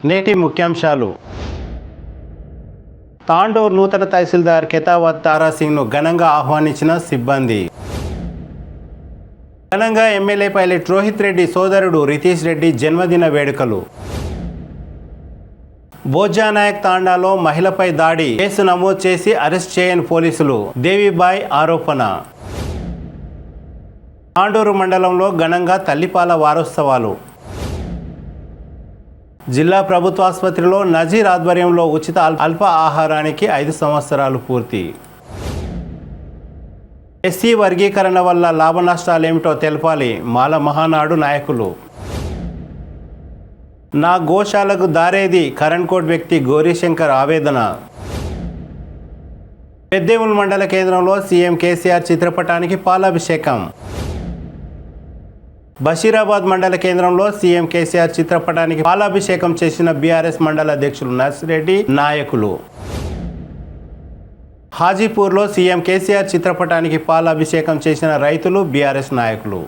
నేటి ముఖ్యాంశాలు. తాండూర్ నూతన తహసీల్దార్ ఖేతావత్ తారా సింగ్ను ఘనంగా ఆహ్వానించిన సిబ్బంది. ఘనంగా ఎమ్మెల్యే పైలట్ రోహిత్ రెడ్డి సోదరుడు రితీష్ రెడ్డి జన్మదిన వేడుకలు. బోజానాయక్ తాండాలో మహిళపై దాడి కేసు నమోదు చేసి అరెస్ట్ చేయని పోలీసులు. దేవిబాయ్ ఆరోపణ. తాండూరు మండలంలో ఘనంగా తల్లిపాల వారోత్సవాలు. జిల్లా ప్రభుత్వ ఆసుపత్రిలో నజీర్ ఆధ్వర్యంలో ఉచిత అల్ప ఆహారానికి 5 సంవత్సరాలు పూర్తి. ఎస్సీ వర్గీకరణ వల్ల లాభ నష్టాలేమిటో తెలపాలి మాల మహానాడు నాయకులు. నా గోశాలకు దారేది కరణ్కోట్ వ్యక్తి గౌరీశంకర్ ఆవేదన. పెద్దేముల్ మండల కేంద్రంలో సీఎం కేసీఆర్ చిత్రపటానికి పాలాభిషేకం. బషీరాబాద్ మండల కేంద్రంలో సీఎం కేసీఆర్ చిత్రపటానికి పాలాభిషేకం చేసిన బీఆర్ఎస్ మండల అధ్యక్షులు నర్సిరెడ్డి నాయకులు. హాజీపూర్లో సీఎం కేసీఆర్ చిత్రపటానికి పాలాభిషేకం చేసిన రైతులు బీఆర్ఎస్ నాయకులు.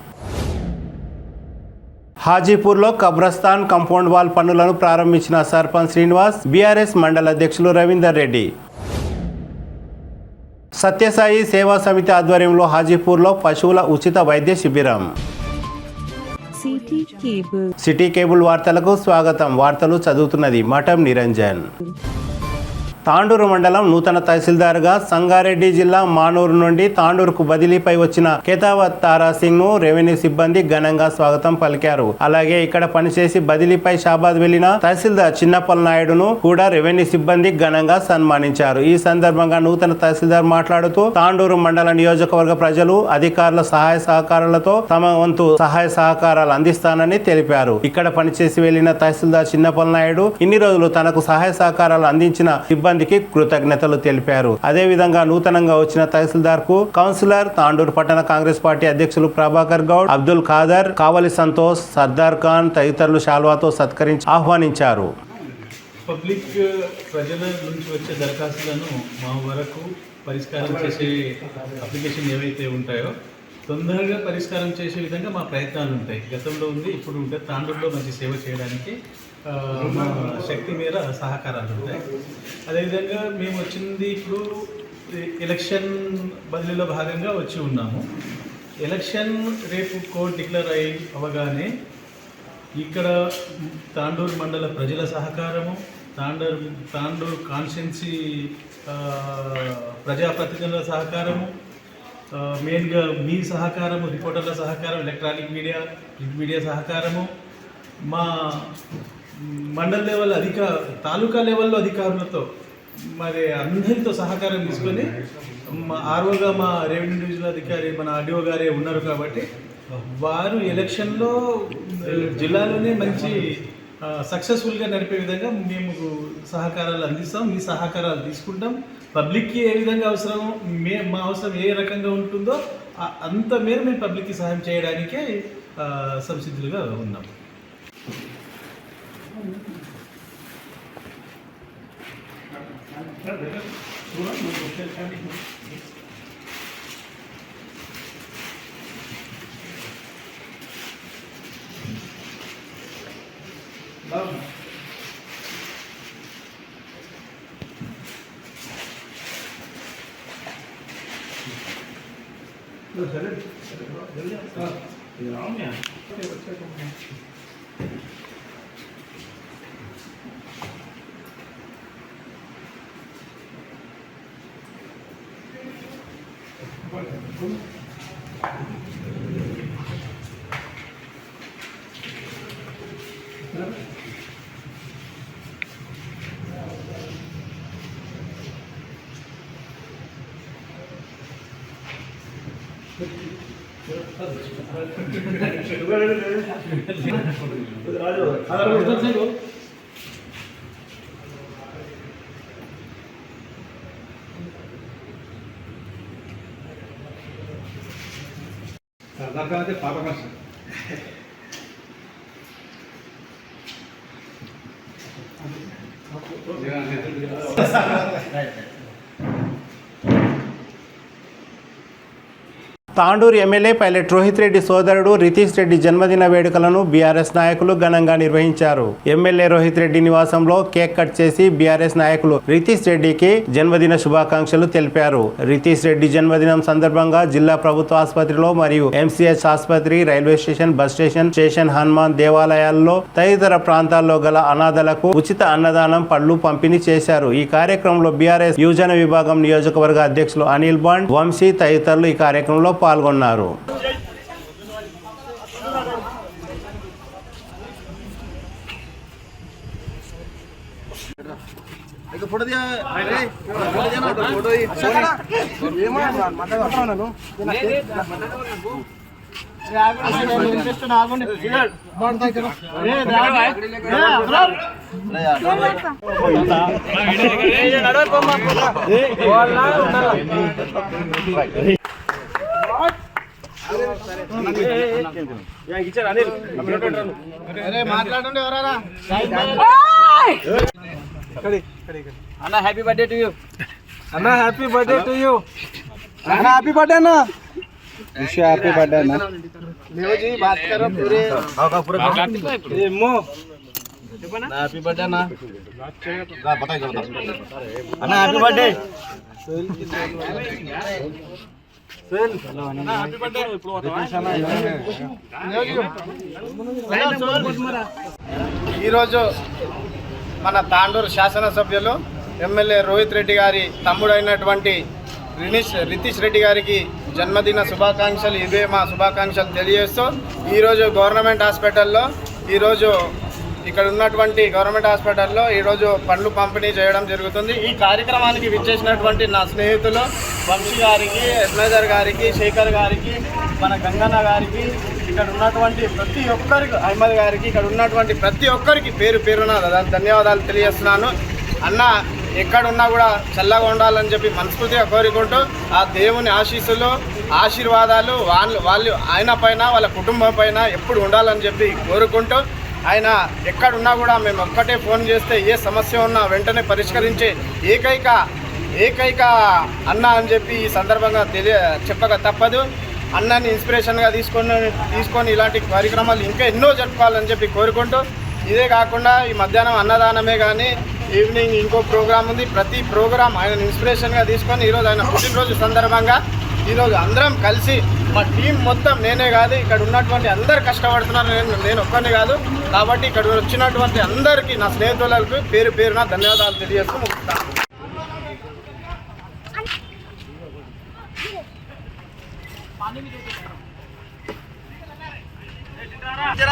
హాజీపూర్లో కబ్రస్థాన్ కాంపౌండ్ వాల్ పనులను ప్రారంభించిన సర్పంచ్ శ్రీనివాస్, బీఆర్ఎస్ మండల అధ్యక్షులు రవీందర్ రెడ్డి. సత్యసాయి సేవా సమితి ఆధ్వర్యంలో హాజీపూర్లో పశువుల ఉచిత వైద్య శిబిరం. సిటీ కేబుల్ వార్తలకు స్వాగతం. వార్తలు చదువుతున్నది మఠం నిరంజన్. తాండూరు మండలం నూతన తహసీల్దార్గా సంగారెడ్డి జిల్లా మానూరు నుండి తాండూరుకు బదిలీపై వచ్చిన ఖేతావత్ తారా సింగ్ ను రెవెన్యూ సిబ్బంది ఘనంగా స్వాగతం పలికారు. అలాగే ఇక్కడ పనిచేసి బదిలీపై షాబాద్ వెళ్లిన తహసీల్దార్ చిన్నప్పల నాయుడును కూడా రెవెన్యూ సిబ్బంది ఘనంగా సన్మానించారు. ఈ సందర్భంగా నూతన తహసీల్దార్ మాట్లాడుతూ తాండూరు మండల నియోజకవర్గ ప్రజలు, అధికారుల సహాయ సహకారాలతో తమ వంతు సహాయ సహకారాలు అందిస్తానని తెలిపారు. ఇక్కడ పనిచేసి వెళ్లిన తహసీల్దార్ చిన్నప్పల నాయుడు ఇన్ని రోజులు తనకు సహాయ సహకారాలు అందించిన సిబ్బంది కృతజ్ఞతలు తెలిపారు. అదేవిధంగా నూతనంగా వచ్చిన తహసీల్దార్ కు కౌన్సిలర్, తాండూరు పట్టణ కాంగ్రెస్ పార్టీ అధ్యక్షులు ప్రభాకర్ గౌడ్, అబ్దుల్ ఖాదర్, కావలి సంతోష్, సర్దార్ ఖాన్ తదితరులు శాల్వాతో సత్కరించి ఆహ్వానించారు. పబ్లిక్ ప్రజల నుంచి వచ్చే దరఖాస్తులను మా వరకు పరిష్కారం చేసే అప్లికేషన్ ఏవైతే ఉంటాయో తొందరగా పరిష్కారం చేసే విధంగా మా ప్రయత్నాలు ఉంటాయి. గతంలో ఉంది, ఇప్పుడు ఉంటే తాండూరులో మంచి సేవ చేయడానికి మా శక్తి మేర సహకారాలు ఉంటాయి. అదేవిధంగా మేము వచ్చింది ఇప్పుడు ఎలక్షన్ బదిలీలో భాగంగా వచ్చి ఉన్నాము. ఎలక్షన్ రేపు కోడ్ డిక్లేర్ అవగానే ఇక్కడ తాండూరు మండల ప్రజల సహకారము, తాండూరు కాన్స్టిట్యున్సీ ప్రజాప్రతినిధుల సహకారము, మెయిన్గా మీ సహకారము, రిపోర్టర్ల సహకారం, ఎలక్ట్రానిక్ మీడియా, ప్రింట్ మీడియా సహకారము, మా మండల లెవెల్ తాలూకా లెవెల్లో అధికారులతో మరి అందరితో సహకారం తీసుకొని మా ఆర్ఓగా మా రెవెన్యూ డివిజనల్ అధికారి మన ఆర్డీఓ గారే ఉన్నారు కాబట్టి వారు ఎలక్షన్లో జిల్లాలోనే మంచి సక్సెస్ఫుల్గా నడిపే విధంగా మేము సహకారాలు అందిస్తాం. మీ సహకారాలు తీసుకుంటాం. పబ్లిక్కి ఏ విధంగా అవసరమో మా అవసరం ఏ రకంగా ఉంటుందో అంత మేర మేము పబ్లిక్కి సహాయం చేయడానికే సంసిద్ధులుగా ఉన్నాం. పాత భాష తాండూరు ఎమ్మెల్యే పైలట్ రోహిత్ రెడ్డి సోదరుడు రితీష్ రెడ్డి జన్మదిన వేడుకలను బీఆర్ఎస్ నాయకులు ఘనంగా నిర్వహించారు. ఎమ్మెల్యే రోహిత్ రెడ్డి నివాసంలో కేక్ కట్ చేసి బీఆర్ఎస్ నాయకులు రితీష్ రెడ్డికి జన్మదిన శుభాకాంక్షలు తెలిపారు. రితీష్ రెడ్డి జన్మదినం సందర్భంగా జిల్లా ప్రభుత్వ ఆసుపత్రిలో మరియు ఎంసీహెచ్ ఆసుపత్రి, railway station, bus station, Hanuman దేవాలయాల్లో తదితర ప్రాంతాల్లో గల అనాథలకు ఉచిత అన్నదానం, పళ్లు పంపిణీ చేశారు. ఈ కార్యక్రమంలో బీఆర్ఎస్ యువజన విభాగం నియోజకవర్గ అధ్యక్షులు అనిల్ బాండ్, వంశీ తదితరులు ఈ కార్యక్రమంలో పాల్గొన్నారు. మాట్లాడండి ఎవరా అన్న. హ్యాపీ బర్త్డే టు యూ అన్న. హ్యాపీ బర్త్డే టు యూ అన్న. హ్యాపీ బర్త్డే అన్న. विश हैप्पी बर्थडे ना देव जी बात करो पूरे ये मो ना हैप्पी बर्थडे ना बता दो ना हैप्पी बर्थडे सेल ना हैप्पी बर्थडे ఈ రోజు మన తాండూరు శాసనసభ్యులు ఎమ్మెల్యే రోహిత్ రెడ్డి గారి తమ్ముడైనటువంటి రితీష్ రెడ్డి గారికి జన్మదిన శుభాకాంక్షలు. ఇవే మా శుభాకాంక్షలు తెలియజేస్తూ ఈరోజు గవర్నమెంట్ హాస్పిటల్లో ఇక్కడ ఉన్నటువంటి గవర్నమెంట్ హాస్పిటల్లో ఈరోజు పండ్లు పంపిణీ చేయడం జరుగుతుంది. ఈ కార్యక్రమానికి విచ్చేసినటువంటి నా స్నేహితులు వంశీ గారికి, ఎడ్మైజర్ గారికి, శేఖర్ గారికి, మన గంగన్న గారికి, ఇక్కడ ఉన్నటువంటి ప్రతి ఒక్కరికి, అహ్మద్ గారికి, ఇక్కడ ఉన్నటువంటి ప్రతి ఒక్కరికి పేరు పేరున ధన్యవాదాలు తెలియజేస్తున్నాను. అన్న ఎక్కడున్నా కూడా చల్లగా ఉండాలని చెప్పి మనస్ఫూర్తిగా కోరుకుంటూ ఆ దేవుని ఆశీర్వాదాలు వాళ్ళు ఆయన పైన, వాళ్ళ కుటుంబం పైన ఎప్పుడు ఉండాలని చెప్పి కోరుకుంటూ, ఆయన ఎక్కడున్నా కూడా మేము ఒక్కటే ఫోన్ చేస్తే ఏ సమస్య ఉన్నా వెంటనే పరిష్కరించే ఏకైక అన్న అని చెప్పి ఈ సందర్భంగా చెప్పక తప్పదు. అన్నాన్ని ఇన్స్పిరేషన్గా తీసుకొని ఇలాంటి కార్యక్రమాలు ఇంకా ఎన్నో జరుపుకోవాలని చెప్పి కోరుకుంటూ, ఇదే కాకుండా ఈ మధ్యాహ్నం అన్నదానమే కానీ ఈవినింగ్ ఇంకో ప్రోగ్రాం ఉంది. ప్రతి ప్రోగ్రాం ఆయన ఇన్స్పిరేషన్గా తీసుకొని ఈరోజు ఆయన పుట్టినరోజు సందర్భంగా ఈరోజు అందరం కలిసి మా టీం మొత్తం, నేనే కాదు ఇక్కడ ఉన్నటువంటి అందరు కష్టపడుతున్నారు, నేను ఒక్కరిని కాదు. కాబట్టి ఇక్కడ వచ్చినటువంటి అందరికీ, నా స్నేహితులకు పేరు పేరున ధన్యవాదాలు తెలియజేస్తూ ముగిస్తాను. అక్కడ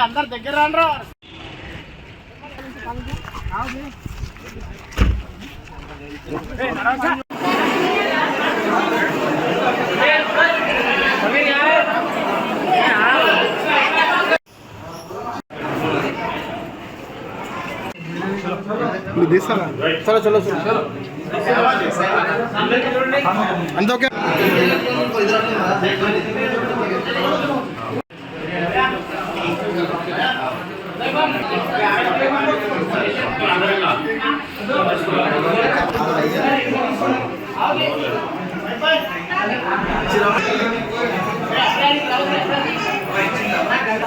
అందరు దగ్గర రాండ్రా. चलो चलो चलो अंत ओके एक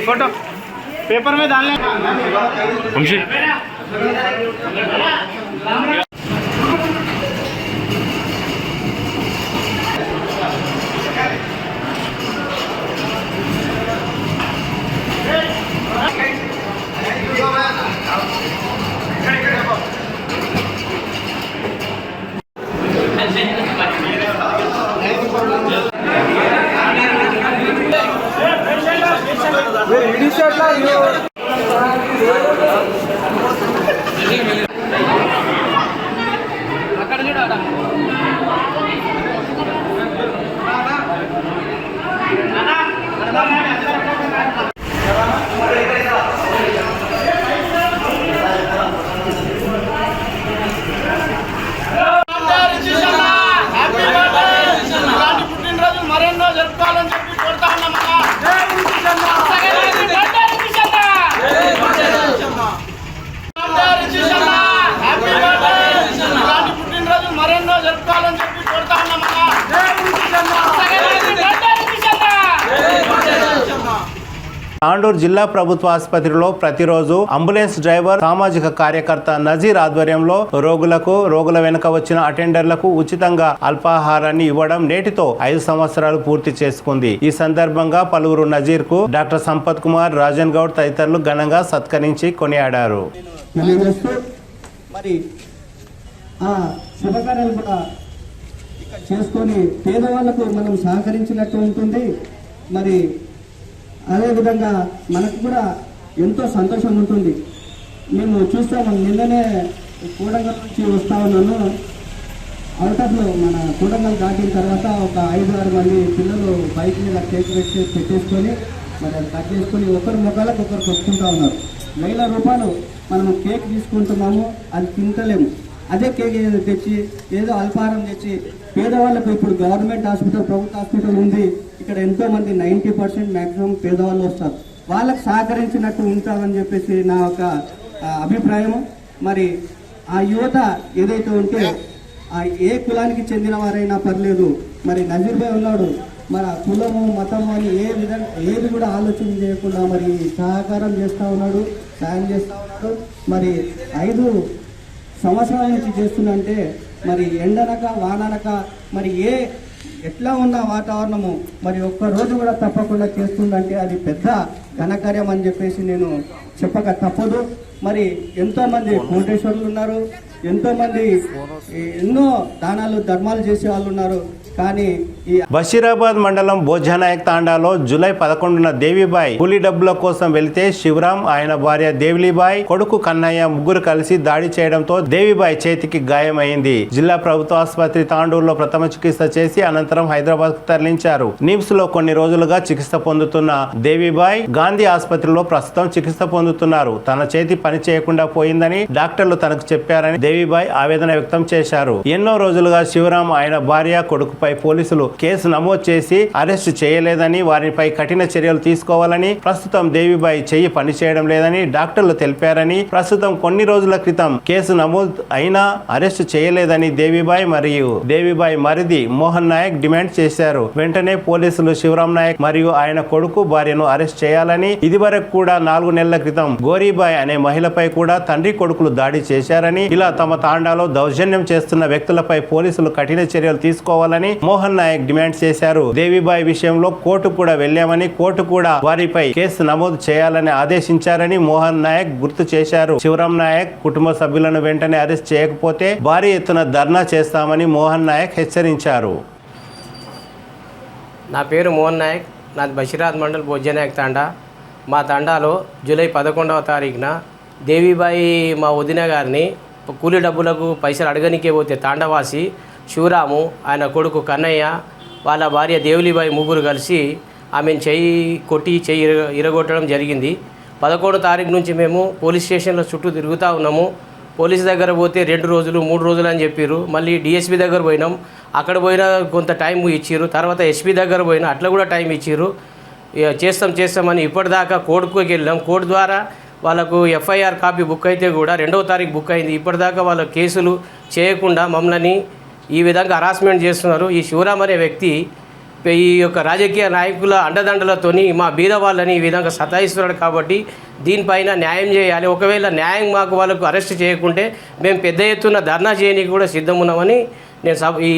फोटो पेपर में डालने తాండూరు జిల్లా ప్రభుత్వ ఆసుపత్రిలో ప్రతిరోజు అంబులెన్స్ డ్రైవర్ సామాజిక కార్యకర్త నజీర్ ఆధ్వర్యంలో రోగుల వెనుక వచ్చిన అటెండర్లకు ఉచితంగా అల్పాహారాన్ని ఇవ్వడం నేటితో 5 సంవత్సరాలు పూర్తి చేసుకుంది. ఈ సందర్భంగా పలువురు నజీర్ కు డాక్టర్ సంపత్ కుమార్, రాజన్ గౌడ్ తదితరులు ఘనంగా సత్కరించి కొనియాడారు. చేసుకొని పేదవాళ్లకు మనం సహకరించినట్టు ఉంటుంది. మరి అదేవిధంగా మనకు కూడా ఎంతో సంతోషం ఉంటుంది. మేము చూస్తాము, నిన్ననే కూడంగల్ నుంచి వస్తా ఉన్నాను. అవుటర్లో మన కూడంగల్ దాటిన తర్వాత ఒక 5-6 మంది పిల్లలు బైక్ మీద కేక్ పెట్టేసుకొని మరి అది కట్ చేసుకొని ఒకరి ముఖాలకు ఒకరు కొట్టుకుంటా ఉన్నారు. 1000 రూపాయలు మనం కేక్ తీసుకుంటున్నాము, అది తింటలేము. అదే కేక్ తెచ్చి ఏదో అల్పాహారం తెచ్చి పేదవాళ్ళకు, ఇప్పుడు గవర్నమెంట్ హాస్పిటల్, ప్రభుత్వ హాస్పిటల్ ఉంది, ఇక్కడ ఎంతోమంది 90% మ్యాక్సిమం పేదవాళ్ళు వస్తారు, వాళ్ళకు సహకరించినట్టు ఉంటామని చెప్పేసి నా ఒక అభిప్రాయం. మరి ఆ యువత ఏదైతే ఉంటే ఏ కులానికి చెందిన వారైనా పర్లేదు, మరి నజీర్ భాయ్ ఉన్నాడు, మన కులము మతము అని ఏది కూడా ఆలోచన చేయకుండా మరి సహకారం చేస్తూ ఉన్నాడు, సాయం చేస్తూ ఉన్నాడు. మరి 5 సంవత్సరాల నుంచి చేస్తుందంటే మరి ఎండనక వాననక మరి ఎట్లా ఉన్న వాతావరణము మరి ఒక్కరోజు కూడా తప్పకుండా చేస్తుందంటే అది పెద్ద ఘనకార్యం అని చెప్పేసి నేను చెప్పక తప్పదు. మరి ఎంతోమంది కోటేశ్వరులు ఉన్నారు, ఎంతోమంది ఎన్నో దానాలు ధర్మాలు చేసే వాళ్ళు ఉన్నారు. కానీ ఈ బషీరాబాద్ మండలం బోజానాయక్ తాండాలో జూలై 11న దేవిబాయ్ కూలీ డబ్బుల కోసం వెళితే శివరాం, ఆయన భార్య దేవిలీబాయ్, కొడుకు కన్నయ్య ముగ్గురు కలిసి దాడి చేయడంతో దేవిబాయ్ చేతికి గాయమైంది. జిల్లా ప్రభుత్వ ఆసుపత్రి తాండూరులో ప్రథమ చికిత్స చేసి అనంతరం హైదరాబాద్ కు తరలించారు. నిమ్స్ లో కొన్ని రోజులుగా చికిత్స పొందుతున్న దేవిబాయ్ గాంధీ ఆసుపత్రిలో ప్రస్తుతం చికిత్స పొందుతున్నారు. తన చేతి పని చేయకుండా పోయిందని డాక్టర్లు తనకు చెప్పారని దేవిబాయ్ ఆవేదన వ్యక్తం చేశారు. ఎన్నో రోజులుగా శివరాం, ఆయన భార్య, కొడుకు పోలీసులు కేసు నమోదు చేసి అరెస్టు చేయలేదని, వారిపై కఠిన చర్యలు తీసుకోవాలని, ప్రస్తుతం దేవిబాయ్ చెయ్యి పనిచేయడం లేదని డాక్టర్లు తెలిపారని, ప్రస్తుతం కొన్ని రోజుల క్రితం కేసు నమోదు అయినా అరెస్టు చేయలేదని దేవిబాయ్ మరియు దేవిబాయ్ మరిది మోహన్ నాయక్ డిమాండ్ చేశారు. వెంటనే పోలీసులు శివరాం నాయక్ మరియు ఆయన కొడుకు భార్యను అరెస్ట్ చేయాలని, ఇదివరకు కూడా 4 నెలల క్రితం గోరీబాయ్ అనే మహిళపై కూడా తండ్రి కొడుకులు దాడి చేశారని, ఇలా తమ తాండాలో దౌర్జన్యం చేస్తున్న వ్యక్తులపై పోలీసులు కఠిన చర్యలు తీసుకోవాలని మోహన్ నాయక్ డిమాండ్ చేశారు. దేవిబాయ్ విషయంలో కోర్టు కూడా వెళ్లామని, కోర్టు కూడా వారిపై కేసు నమోదు చేయాలని ఆదేశించారని మోహన్ నాయక్ గుర్తు చేశారు. శివరాం నాయక్ కుటుంబ సభ్యులను వెంటనే అరెస్ట్ చేయకపోతే భారీ ఎత్తున ధర్నా చేస్తామని మోహన్ నాయక్ హెచ్చరించారు. నా పేరు మోహన్ నాయక్, నాది బషీరాబాద్ మండల్ బోజానాయక్ తాండా. మా తాండాలో జూలై 11వ తారీఖున దేవిబాయి మా వదిన గారిని కూలీ డబ్బులకు పైసలు అడగనికే పోతే తాండవాసి శివరాము, ఆయన కొడుకు కన్నయ్య, వాళ్ళ భార్య దేవిలీబాయి ముగ్గురు కలిసి ఆమెను చెయ్యి ఇరగొట్టడం జరిగింది. 11వ తారీఖు నుంచి మేము పోలీస్ స్టేషన్లో చుట్టూ తిరుగుతూ ఉన్నాము. పోలీస్ దగ్గర పోతే 2 రోజులు 3 రోజులు అని చెప్పారు. మళ్ళీ డిఎస్పీ దగ్గర పోయినాం, అక్కడ పోయినా కొంత టైం ఇచ్చారు. తర్వాత ఎస్పీ దగ్గర పోయినా అట్లా కూడా టైం ఇచ్చారు. చేస్తామని ఇప్పటిదాకా కోర్టుకి వెళ్ళాం. కోర్టు ద్వారా వాళ్ళకు ఎఫ్ఐఆర్ కాపీ బుక్ అయితే కూడా 2వ తారీఖు బుక్ అయింది. ఇప్పటిదాకా వాళ్ళ కేసులు చేయకుండా మమ్మల్ని ఈ విధంగా హరాస్మెంట్ చేస్తున్నారు. ఈ శివరామ్ అనే వ్యక్తి ఈ యొక్క రాజకీయ నాయకుల అండదండలతోని మా బీద వాళ్ళని ఈ విధంగా సతాయిస్తున్నాడు. కాబట్టి దీనిపైన న్యాయం చేయాలి. ఒకవేళ న్యాయం మాకు వాళ్ళకు అరెస్ట్ చేయకుంటే మేము పెద్ద ఎత్తున ధర్నా చేయడానికి కూడా సిద్ధమున్నామని నేను ఈ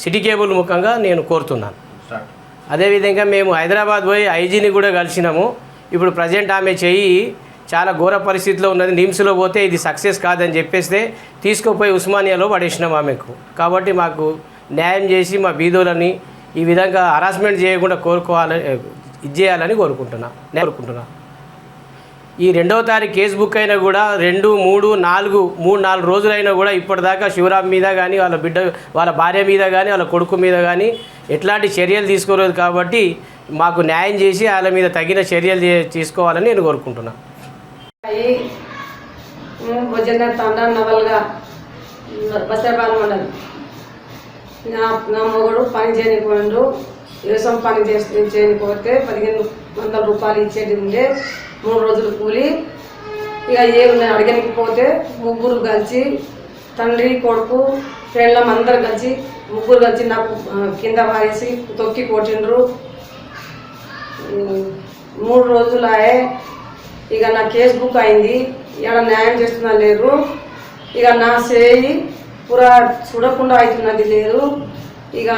సిటీ కేబుల్ ముఖంగా నేను కోరుతున్నాను. అదేవిధంగా మేము హైదరాబాద్ పోయి ఐజీని కూడా కలిసినాము. ఇప్పుడు ప్రజెంట్ ఆమె చెయ్యి చాలా ఘోర పరిస్థితిలో ఉన్నది. నిమ్స్లో పోతే ఇది సక్సెస్ కాదని చెప్పేస్తే తీసుకుపోయి ఉస్మానియాలో పడేసినాం ఆమెకు. కాబట్టి మాకు న్యాయం చేసి మా బీదోలని ఈ విధంగా హరాస్మెంట్ చేయకుండా చేయాలని కోరుకుంటున్నా. ఈ 2వ తారీఖు కేసు బుక్ అయినా కూడా 2, 3, 4 రోజులైనా కూడా ఇప్పటిదాకా శివరామ్ మీద కానీ వాళ్ళ భార్య మీద కానీ వాళ్ళ కొడుకు మీద కానీ ఎట్లాంటి చర్యలు తీసుకోలేదు. కాబట్టి మాకు న్యాయం చేసి వాళ్ళ మీద తగిన చర్యలు తీసుకోవాలని నేను కోరుకుంటున్నాను. భోజన తాండా నవల్గా బస్తరాబాద్ మండలం. నా మొగుడు పని చేయనిపోయిండు. వ్యవసాయం పని చేయనిపోతే 1500 రూపాయలు ఇచ్చేది ఉండే, 3 రోజులు కూలి. ఇక ఏముందని అడగనికి పోతే ముగ్గురు కలిసి, తండ్రి కొడుకు పెళ్ళం అందరు కలిసి, ముగ్గురు కలిసి నాకు కింద పారేసి తొక్కి కొట్టిండ్రు. 3 రోజులు ఆయే. ఇక నా కేసు బుక్ అయింది. ఇక్కడ న్యాయం చేస్తున్నా లేరు. ఇక నా చేయి పూరా చూడకుండా అవుతున్నది లేదు. ఇక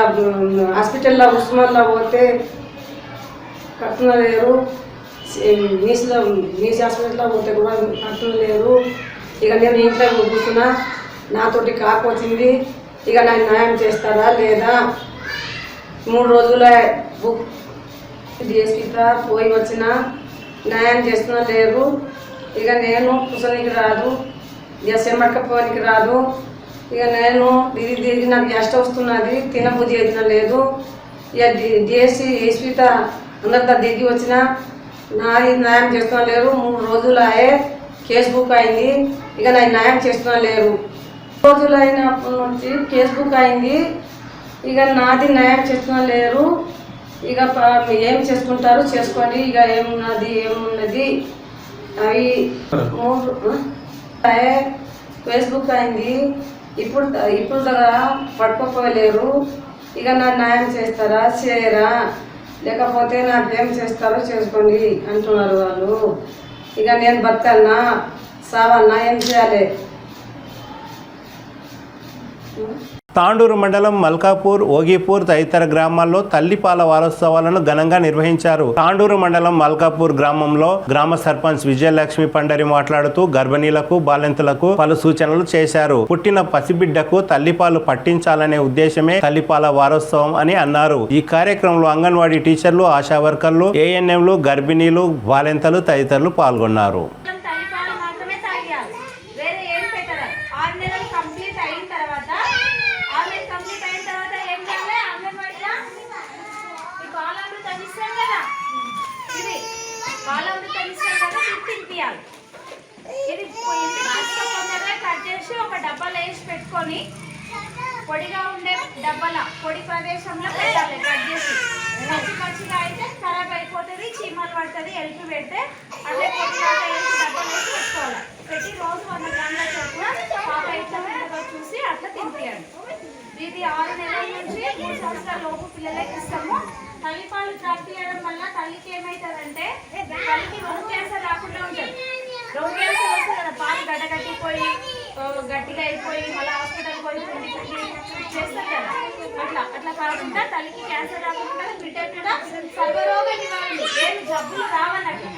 హాస్పిటల్లో ఉస్మాన్లో పోతే కట్టునలేరు. మీస్ హాస్పిటల్లో పోతే కూడా కట్టునలేరు. ఇక నేను ఇంట్లో కూర్చున్నా. నాతోటి కాకు వచ్చింది. ఇక నాకు న్యాయం చేస్తారా లేదా? 3 రోజుల బుక్ డిఎస్పీతో పోయి వచ్చిన, న్యాయం చేస్తున్నా లేరు. ఇక నేను కూర్చోనికి రాదు, ఇక సెమ్మడకపోనికి రాదు. ఇక నేను తిరిగి నాకు గ్యాస్ట్ వస్తున్నది, తినబుద్ధి అయితే లేదు. ఇక డిఎస్సీ ఎస్పీతో అందరితో దిగి వచ్చిన, న్యాయం చేస్తున్నా లేరు. 3 రోజులు అయ్యే కేసు బుక్ అయింది. ఇక నాకు న్యాయం చేస్తున్నా లేరు. 3 రోజులు అయినప్పటి నుంచి కేసు బుక్ అయింది. ఇక నాది న్యాయం చేస్తున్నా లేరు. ఇక ఏం చేసుకుంటారు చేసుకోండి. ఇక ఏమున్నది అవి 3 ఫేస్బుక్ అయింది. ఇప్పుడు దగ్గర పట్టుకోలేరు. ఇక నా న్యాయం చేస్తారా చేయరా, లేకపోతే నాకేం చేస్తారో చేసుకోండి అంటున్నారు వాళ్ళు. ఇక నేను బతకన్నా సావన్నా ఏం చేయాలి? తాండూరు మండలం మల్కాపూర్, ఓగిపూర్ తదితర గ్రామాల్లో తల్లిపాల వారోత్సవాలను ఘనంగా నిర్వహించారు. తాండూరు మండలం మల్కాపూర్ గ్రామంలో గ్రామ సర్పంచ్ విజయలక్ష్మి పండరి మాట్లాడుతూ గర్భిణీలకు, బాలింతలకు పలు సూచనలు చేశారు. పుట్టిన పసిబిడ్డకు తల్లిపాలు పట్టించాలనే ఉద్దేశమే తల్లిపాల వారోత్సవం అని అన్నారు. ఈ కార్యక్రమంలో అంగన్వాడీ టీచర్లు, ఆశా వర్కర్లు, ఏఎన్ఎంలు, గర్భిణీలు, బాలింతలు తదితరులు పాల్గొన్నారు. ఒక డబ్బాలో వేసి పెట్టుకొని పొడిగా ఉండే డబ్బాల పొడి ప్రదేశంలో పెట్టాలి. కట్ చేసి పచ్చిగా అయితే ఖరాబ్ అయిపోతుంది, చీమలు పడుతుంది. ఎలిపి పెడితే అదే పొడిగా వేసి డబ్బాలు వేసి పెట్టుకోవాలి. పెట్టి రోజు 100 గ్రాముల చొప్పున పాప ఇట్లా పెద్దగా చూసి అట్లా తినిపియండి. ఇది 6 నెలల నుంచి 3 సంవత్సరాల లోపు పిల్లలకి ఇస్తాము. తల్లిపాలు తాపియడం వల్ల తల్లికి ఏమవుతుందంటే తల్లికి రొమ్ము క్యాన్సర్ రాకుండా ఉంటుంది. రొమ్ము క్యాన్సర్ వస్తే కదా పాలు గడ్డగట్టిపోయి గట్టిగా అయిపోయి మళ్ళీ హాస్పిటల్ పోయి చేస్తారు కదా. అట్లా కాకుండా తల్లికి క్యాన్సర్ రాకుండా బిడ్డ కూడా సర్వరోగ నివారణ, ఏమి జబ్బులు రావన్నట్టు,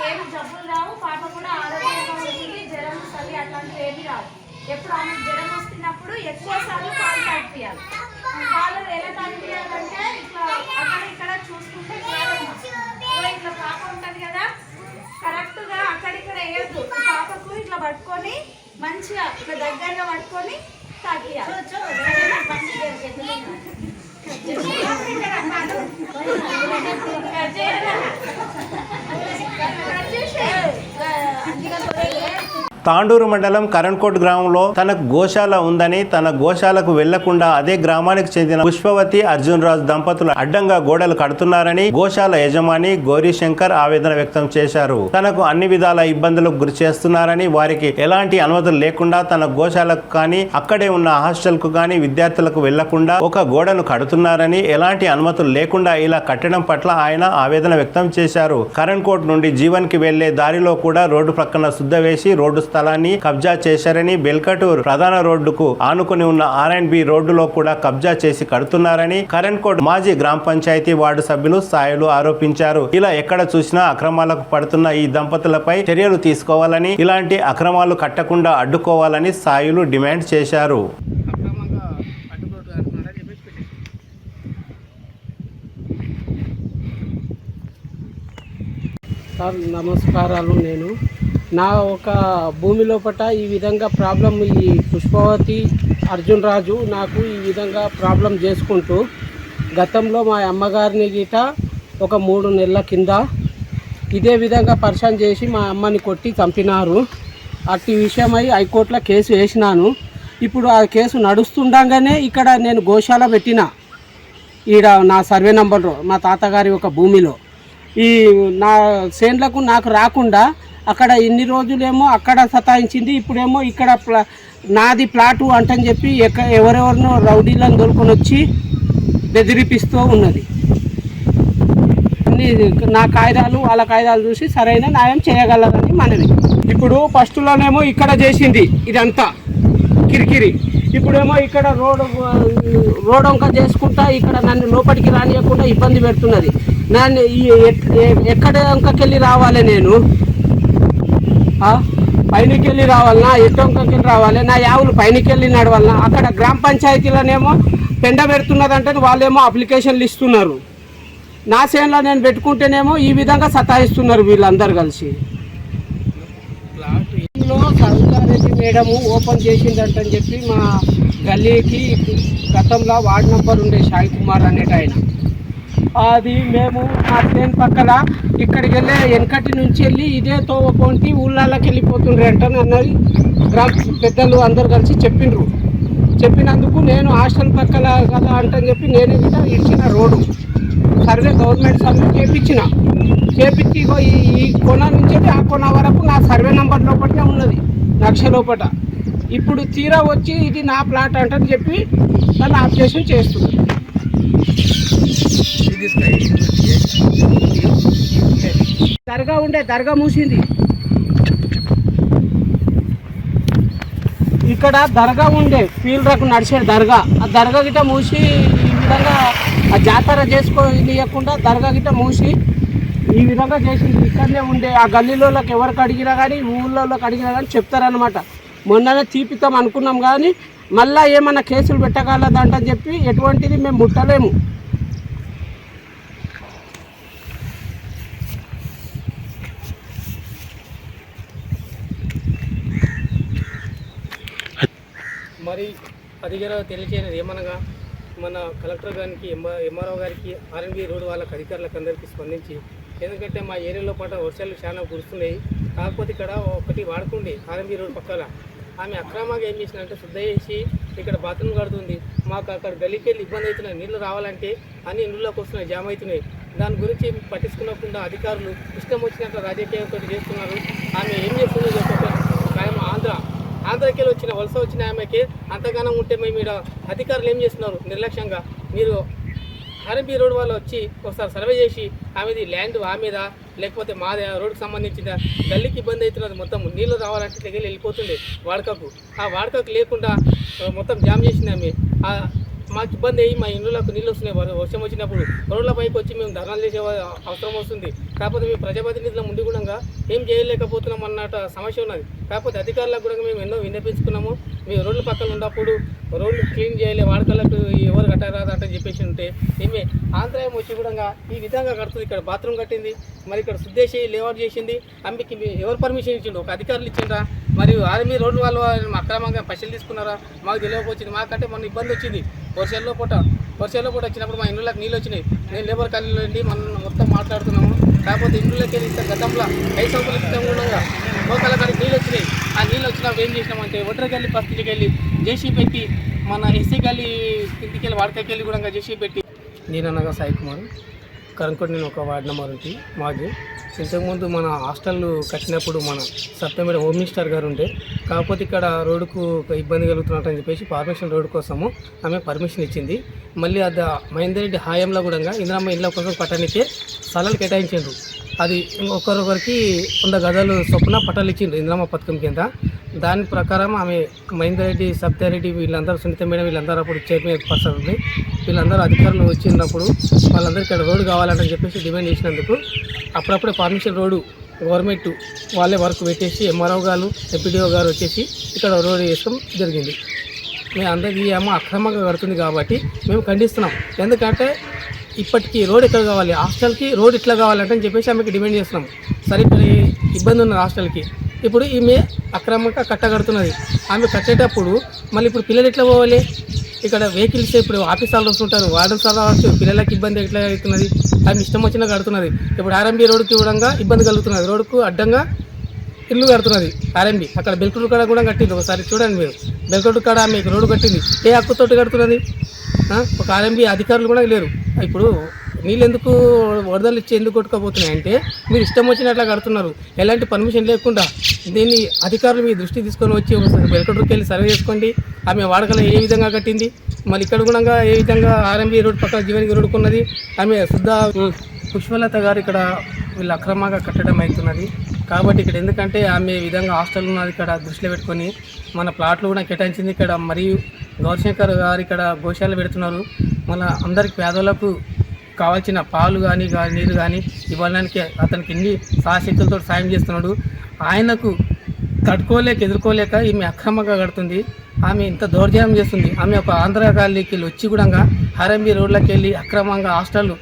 ఏమి జబ్బులు రావు. పాప కూడా ఆరోగ్యంగా ఉంటుంది. జ్వరం, చలి అట్లాంటివి ఏమి రావు. ఎప్పుడు ఆమెకు జ్వరం వస్తున్నప్పుడు ఎక్కువ సార్లు పాలు తాగిపియాలి. పాలు ఎలా తాగిపియాలంటే ఇట్లా అక్కడ ఇక్కడ చూసుకుంటే ఇట్లా పాప ఉంటుంది కదా, కరెక్ట్గా అక్కడిక్కడ వేయద్దు. పాపకు ఇట్లా పట్టుకొని మంచిగా ఇట్లా దగ్గరగా పట్టుకొని తాగియాలి. తాండూరు మండలం కరణ్కోట్ గ్రామంలో తనకు గోశాల ఉందని తన గోశాలకు వెళ్లకుండా అదే గ్రామానికి చెందిన పుష్పవతి అర్జున్ రాజు దంపతులు అడ్డంగా గోడలు కడుతున్నారని గోశాల యజమాని గౌరీశంకర్ ఆవేదన వ్యక్తం చేశారు. తనకు అన్ని విధాల ఇబ్బందులకు గురి చేస్తున్నారని, వారికి ఎలాంటి అనుమతులు లేకుండా తన గోశాలకు కానీ అక్కడే ఉన్న హాస్టల్ కు కానీ విద్యార్థులకు వెళ్లకుండా ఒక గోడను కడుతున్నారని, ఎలాంటి అనుమతులు లేకుండా ఇలా కట్టడం పట్ల ఆయన ఆవేదన వ్యక్తం చేశారు. కరణ్కోట్ నుండి జీవన్ కి వెళ్లే దారిలో కూడా రోడ్డు ప్రక్కన శుద్ధ వేసి రోడ్డు స్థలాన్ని కబ్జా చేశారని, బెల్కటూర్ ప్రధాన రోడ్డుకు ఆనుకుని ఉన్న R&B రోడ్డులో కూడా కబ్జా చేసి కడుతున్నారని కరణ్కోట్ మాజీ గ్రామ పంచాయతీ వార్డు సభ్యులు సాయులు ఆరోపించారు. ఇలా ఎక్కడ చూసినా అక్రమాలకు పడుతున్న ఈ దంపతులపై చర్యలు తీసుకోవాలని, ఇలాంటి అక్రమాలు కట్టకుండా అడ్డుకోవాలని సాయులు డిమాండ్ చేశారు. సార్ నమస్కారాలు. నేను నా ఒక భూమి లోపట ఈ విధంగా ప్రాబ్లం, ఈ పుష్పవతి అర్జున్ రాజు నాకు ఈ విధంగా ప్రాబ్లం చేసుకుంటూ గతంలో మా అమ్మగారిని గిట ఒక 3 నెలల కింద ఇదే విధంగా పరిచయం చేసి మా అమ్మని కొట్టి చంపినారు. అట్టి విషయమై హైకోర్టులో కేసు వేసినాను. ఇప్పుడు ఆ కేసు నడుస్తుండగానే ఇక్కడ నేను గోశాల పెట్టిన ఈడ నా సర్వే నంబర్లో మా తాతగారి ఒక భూమిలో ఈ నా చేన్లకు నాకు రాకుండా అక్కడ ఇన్ని రోజులేమో అక్కడ సతాయించింది, ఇప్పుడేమో ఇక్కడ నాది ప్లాటు అంటని చెప్పి ఎవరెవరినో రౌడీలను దొరుకుని వచ్చి బెదిరిపిస్తూ ఉన్నది. అన్ని నా కాయిదాలు వాళ్ళ కాయిదాలు చూసి సరైన న్యాయం చేయగలరని మనవి. ఇప్పుడు ఫస్ట్లోనేమో ఇక్కడ చేసింది ఇదంతా కిరికిరి, ఇప్పుడేమో ఇక్కడ రోడ్ వంక చేసుకుంటా ఇక్కడ నన్ను లోపలికి రానియకుండా ఇబ్బంది పెడుతున్నది. నన్ను ఎక్కడ వంకకెళ్ళి రావాలి, నేను పైనకి వెళ్ళి రావాలన్నా, ఎట్టొంకకి రావాలి, నా యావులు పైనకి వెళ్ళి నడవాలన్నా. అక్కడ గ్రామ పంచాయతీలోనేమో పెండ పెడుతున్నదంటే వాళ్ళేమో అప్లికేషన్లు ఇస్తున్నారు. నా చేనులో నేను పెట్టుకుంటేనేమో ఈ విధంగా సతాయిస్తున్నారు వీళ్ళందరూ కలిసి. ఇందులో సవితారెడ్డి మేడము ఓపెన్ చేసిందంటని చెప్పి మా గల్లీకి గతంలో వార్డు నంబర్ ఉండే సాయి కుమార్ అనేట ఆయన, అది మేము మా ట్రైన్ పక్కన ఇక్కడికి వెళ్ళే వెనకటి నుంచి వెళ్ళి ఇదే తోవపోంటి ఊళ్ళకి వెళ్ళిపోతుండ్రు అంటని అన్నది గ్రామ పెద్దలు అందరు కలిసి చెప్పిండ్రు. చెప్పినందుకు నేను హాస్టల్ పక్కన కదా అంటని చెప్పి నేను కూడా ఇచ్చిన రోడ్డు సర్వే గవర్నమెంట్ సర్వే చేపించి ఈ కొన నుంచి ఆ కొన వరకు నా సర్వే నెంబర్ లోపలనే ఉన్నది, లక్ష లోపల. ఇప్పుడు తీరా వచ్చి ఇది నా ప్లాట్ అంటని చెప్పి దాన్ని ఆబ్జెక్షన్ చేస్తుంది. దర్గా మూసింది. ఇక్కడ దర్గా ఉండే ఫీల్డ్కు నడిచే దర్గా, ఆ దర్గా గిట్ట మూసి ఈ విధంగా ఆ జాతర చేసుకోనియకుండా దర్గా గిట్ట మూసి ఈ విధంగా చేసింది. ఇక్కడనే ఉండే ఆ గల్లీలోకి ఎవరికి అడిగినా కానీ ఊళ్ళోకి అడిగినా కానీ చెప్తారనమాట. మొన్ననే తీపిస్తాం అనుకున్నాం కానీ మళ్ళీ ఏమన్నా కేసులు పెట్టగలదంటని చెప్పి ఎటువంటిది మేము ముట్టలేము. మరి అధికారులు తెలియచేయలేదు ఏమనగా మన కలెక్టర్ గారికి ఎంఆర్ఓ గారికి R&B రోడ్డు వాళ్ళకి అధికారులకు అందరికీ స్పందించి, ఎందుకంటే మా ఏరియాలో పాట వర్షాలు చాలా కురుస్తున్నాయి, కాకపోతే ఇక్కడ ఒకటి వాడుకుండి R&B రోడ్ పక్కన ఆమె అక్రమంగా ఏం చేసినంటే శుద్ధ చేసి ఇక్కడ బాత్రూమ్ కడుతుంది. మాకు అక్కడ గలీకి వెళ్ళి ఇబ్బంది అవుతున్నాయి, నీళ్ళు రావాలంటే అన్ని ఇండ్లలోకి వస్తున్నాయి, జామ్ అవుతున్నాయి. దాని గురించి పట్టించుకున్నకుండా అధికారులు ఇష్టం వచ్చినట్టు రాజకీయంతో చేస్తున్నారు. ఆమె ఏం చేస్తుంది, ఆంధ్రాకి వచ్చిన వలస వచ్చిన ఆమెకి అంతగానం ఉంటే మేము ఇక్కడ అధికారులు ఏం చేస్తున్నారు నిర్లక్ష్యంగా. మీరు R&B రోడ్ వాళ్ళు వచ్చి ఒకసారి సర్వే చేసి ఆమెది ల్యాండ్ ఆమెదా లేకపోతే మాదే రోడ్డుకు సంబంధించిన గల్లీకి ఇబ్బంది అవుతున్నది, మొత్తం నీళ్ళు రావాలంటే తెగలి వెళ్ళిపోతుంది వాడకకు. ఆ వాడకకు లేకుండా మొత్తం జామ్ చేసింది ఆమె. మాకు ఇబ్బంది అయ్యి మా ఇళ్ళకు నీళ్ళు వస్తున్నాయి, వర్షం వచ్చినప్పుడు రోడ్ల పైకి వచ్చి మేము ధర్నాలు చేసే అవసరం వస్తుంది. కాకపోతే మేము ప్రజాప్రతినిధుల ముందు కూడా ఏం చేయలేకపోతున్నాం అన్నట్టు సమస్య ఉన్నది. కాకపోతే అధికారులకు కూడా మేము ఎన్నో విన్నపించుకున్నాము. మేము రోడ్ల పక్కన ఉన్నప్పుడు రోడ్లు క్లీన్ చేయలే, వాడకలకు ఎవరు కట్టరాదు అంటే చెప్పేసి ఉంటే ఏమే ఆంధ్రాయం వచ్చి కూడా ఈ విధంగా కడుతుంది. ఇక్కడ బాత్రూమ్ కట్టింది, మరి ఇక్కడ శుద్ధేసి లేఅవుట్ చేసింది. అమ్మికి ఎవరు పర్మిషన్ ఇచ్చిండు, ఒక అధికారులు ఇచ్చిండ్రా? మరియు R&B రోడ్డు వాళ్ళు అక్రమంగా పైసలు తీసుకున్నారా? మాకు తెలియకపోయింది. మాకంటే మొన్న ఇబ్బంది వచ్చింది వర్షాల్లో పూట వచ్చినప్పుడు మా ఇండ్లకి నీళ్ళు వచ్చినాయి. నేను లేబర్ కాలనీలో వెళ్ళి మనం మొత్తం మాట్లాడుతున్నాము. కాకపోతే ఇండ్లకి వెళ్ళి గతంలో 5 సంవత్సరాల క్రితం కూడా మోకాల కాడికి నీళ్ళు వచ్చినాయి. ఆ నీళ్ళు వచ్చినప్పుడు ఏం చేసినామంటే ఒడ్రగల్లి పరిస్థితికి వెళ్ళి జేసీ పెట్టి మన ఎస్సీ గల్లి ఇంటికి వెళ్ళి వాడకకి వెళ్ళి కూడా జేసీ పెట్టి. నేననగా సాయి కుమార్ కరంకోట, నేను ఒక వార్డు నెంబర్ ఉంది మాజీ. ఇంతకుముందు మన హాస్టల్ కట్టినప్పుడు మన సత్యమేడ హోమ్ మినిస్టర్ గారు ఉండే, కాకపోతే ఇక్కడ రోడ్డుకు ఇబ్బంది కలుగుతున్నట్టని చెప్పేసి పర్మిషన్ రోడ్డు కోసము ఆమె పర్మిషన్ ఇచ్చింది. మళ్ళీ అది మహేందర్ రెడ్డి హాయంలో కూడా ఇందిరమ్మ ఇళ్ళ కోసం పట్టణికే స్థలాలు కేటాయించిండ్రు. అది ఒకరొకరికి 100 గజాలు చొప్పున పట్టాలు ఇచ్చిండ్రు ఇందిరమ్మ పథకం కింద. దాని ప్రకారం ఆమె మహేందర్ రెడ్డి, సత్యారెడ్డి వీళ్ళందరూ, సునీత మేడం వీళ్ళందరూ అప్పుడు చైర్మన్ పర్సన్ ఉంది, వీళ్ళందరూ అధికారులు వచ్చినప్పుడు వాళ్ళందరూ ఇక్కడ రోడ్డు కావాలని చెప్పేసి డిమాండ్ చేసినందుకు అప్పుడప్పుడే పర్మిషన్ రోడ్డు గవర్నమెంట్ వాళ్ళే వర్క్ పెట్టేసి ఎంఆర్ఓ గారు, ఎంపీడీఓ గారు వచ్చేసి ఇక్కడ రోడ్డు వేసుకోవడం జరిగింది. మేము అందరికీ ఏమో అక్రమంగా కడుతుంది కాబట్టి మేము ఖండిస్తున్నాం. ఎందుకంటే ఇప్పటికీ రోడ్ ఎక్కడ కావాలి, హాస్టల్కి రోడ్ ఇట్లా కావాలంటే చెప్పేసి ఆమెకి డిమాండ్ చేస్తున్నాం. సరే ఇక్కడ ఇబ్బంది ఉన్నది హాస్టల్కి, ఇప్పుడు ఈమె అక్రమంగా కట్టగడుతున్నది. ఆమె కట్టేటప్పుడు మళ్ళీ ఇప్పుడు పిల్లలు ఎట్లా పోవాలి, ఇక్కడ వెహికల్స్ ఇప్పుడు ఆఫీస్ వాళ్ళు వస్తుంటారు, వార్డెన్స్ వాళ్ళు రావచ్చు, పిల్లలకి ఇబ్బంది ఎట్లా అవుతున్నది, ఆమె ఇష్టం వచ్చినా కడుతున్నది. ఇప్పుడు ఆర్ఎంబీ రోడ్డుకి కూడా ఇబ్బంది కలుగుతున్నది, రోడ్డుకు అడ్డంగా ఇల్లు కడుతున్నది ఆర్ఎంబీ. అక్కడ బెల్కూరు కాడ కూడా కట్టింది, ఒకసారి చూడండి మీరు, బెల్కూరు కాడ మీకు రోడ్డు కట్టింది, ఏ హక్కుతోటి కడుతున్నది? ఒక ఆర్ఎంబీ అధికారులు కూడా లేరు. ఇప్పుడు నీళ్ళు ఎందుకు వరదలు ఇచ్చి ఎందుకు కొట్టుకోబోతున్నాయి అంటే మీరు ఇష్టం వచ్చినట్లా కడుతున్నారు, ఎలాంటి పర్మిషన్ లేకుండా. దీన్ని అధికారులు మీ దృష్టి తీసుకొని వచ్చి ఒకసారి బెల్కూరుకి వెళ్ళి సర్వే చేసుకోండి, ఆమె వాడకలో ఏ విధంగా కట్టింది, మళ్ళీ ఇక్కడ కూడా ఏ విధంగా ఆర్ఎంబీ రోడ్ పక్కన జీవనికి రోడ్డుకున్నది. ఆమె శుద్ధ పుష్పలత గారు ఇక్కడ వీళ్ళు అక్రమంగా కట్టడం అవుతున్నది. కాబట్టి ఇక్కడ ఎందుకంటే ఆమె విధంగా హాస్టల్ ఉన్నది, ఇక్కడ దృష్టిలో పెట్టుకొని మన ప్లాట్లు కూడా కేటాయించింది ఇక్కడ. మరియు గౌరశంకర్ గారు ఇక్కడ గోశాల పెడుతున్నారు, మన అందరికి పేదలకు కావాల్సిన పాలు కానీ నీరు కానీ ఇవ్వడానికి అతనికి ఎన్ని సాయశక్తులతో సాయం చేస్తున్నాడు. ఆయనకు తట్టుకోలేక ఎదుర్కోలేక ఈమె అక్రమంగా కడుతుంది, ఆమె ఇంత దౌర్జన్యం చేస్తుంది. ఆమె ఒక ఆంధ్ర కాలనీకి వెళ్ళి వచ్చి కూడా ఆర్ఎంబీ రోడ్లోకి వెళ్ళి అక్రమంగా హాస్టల్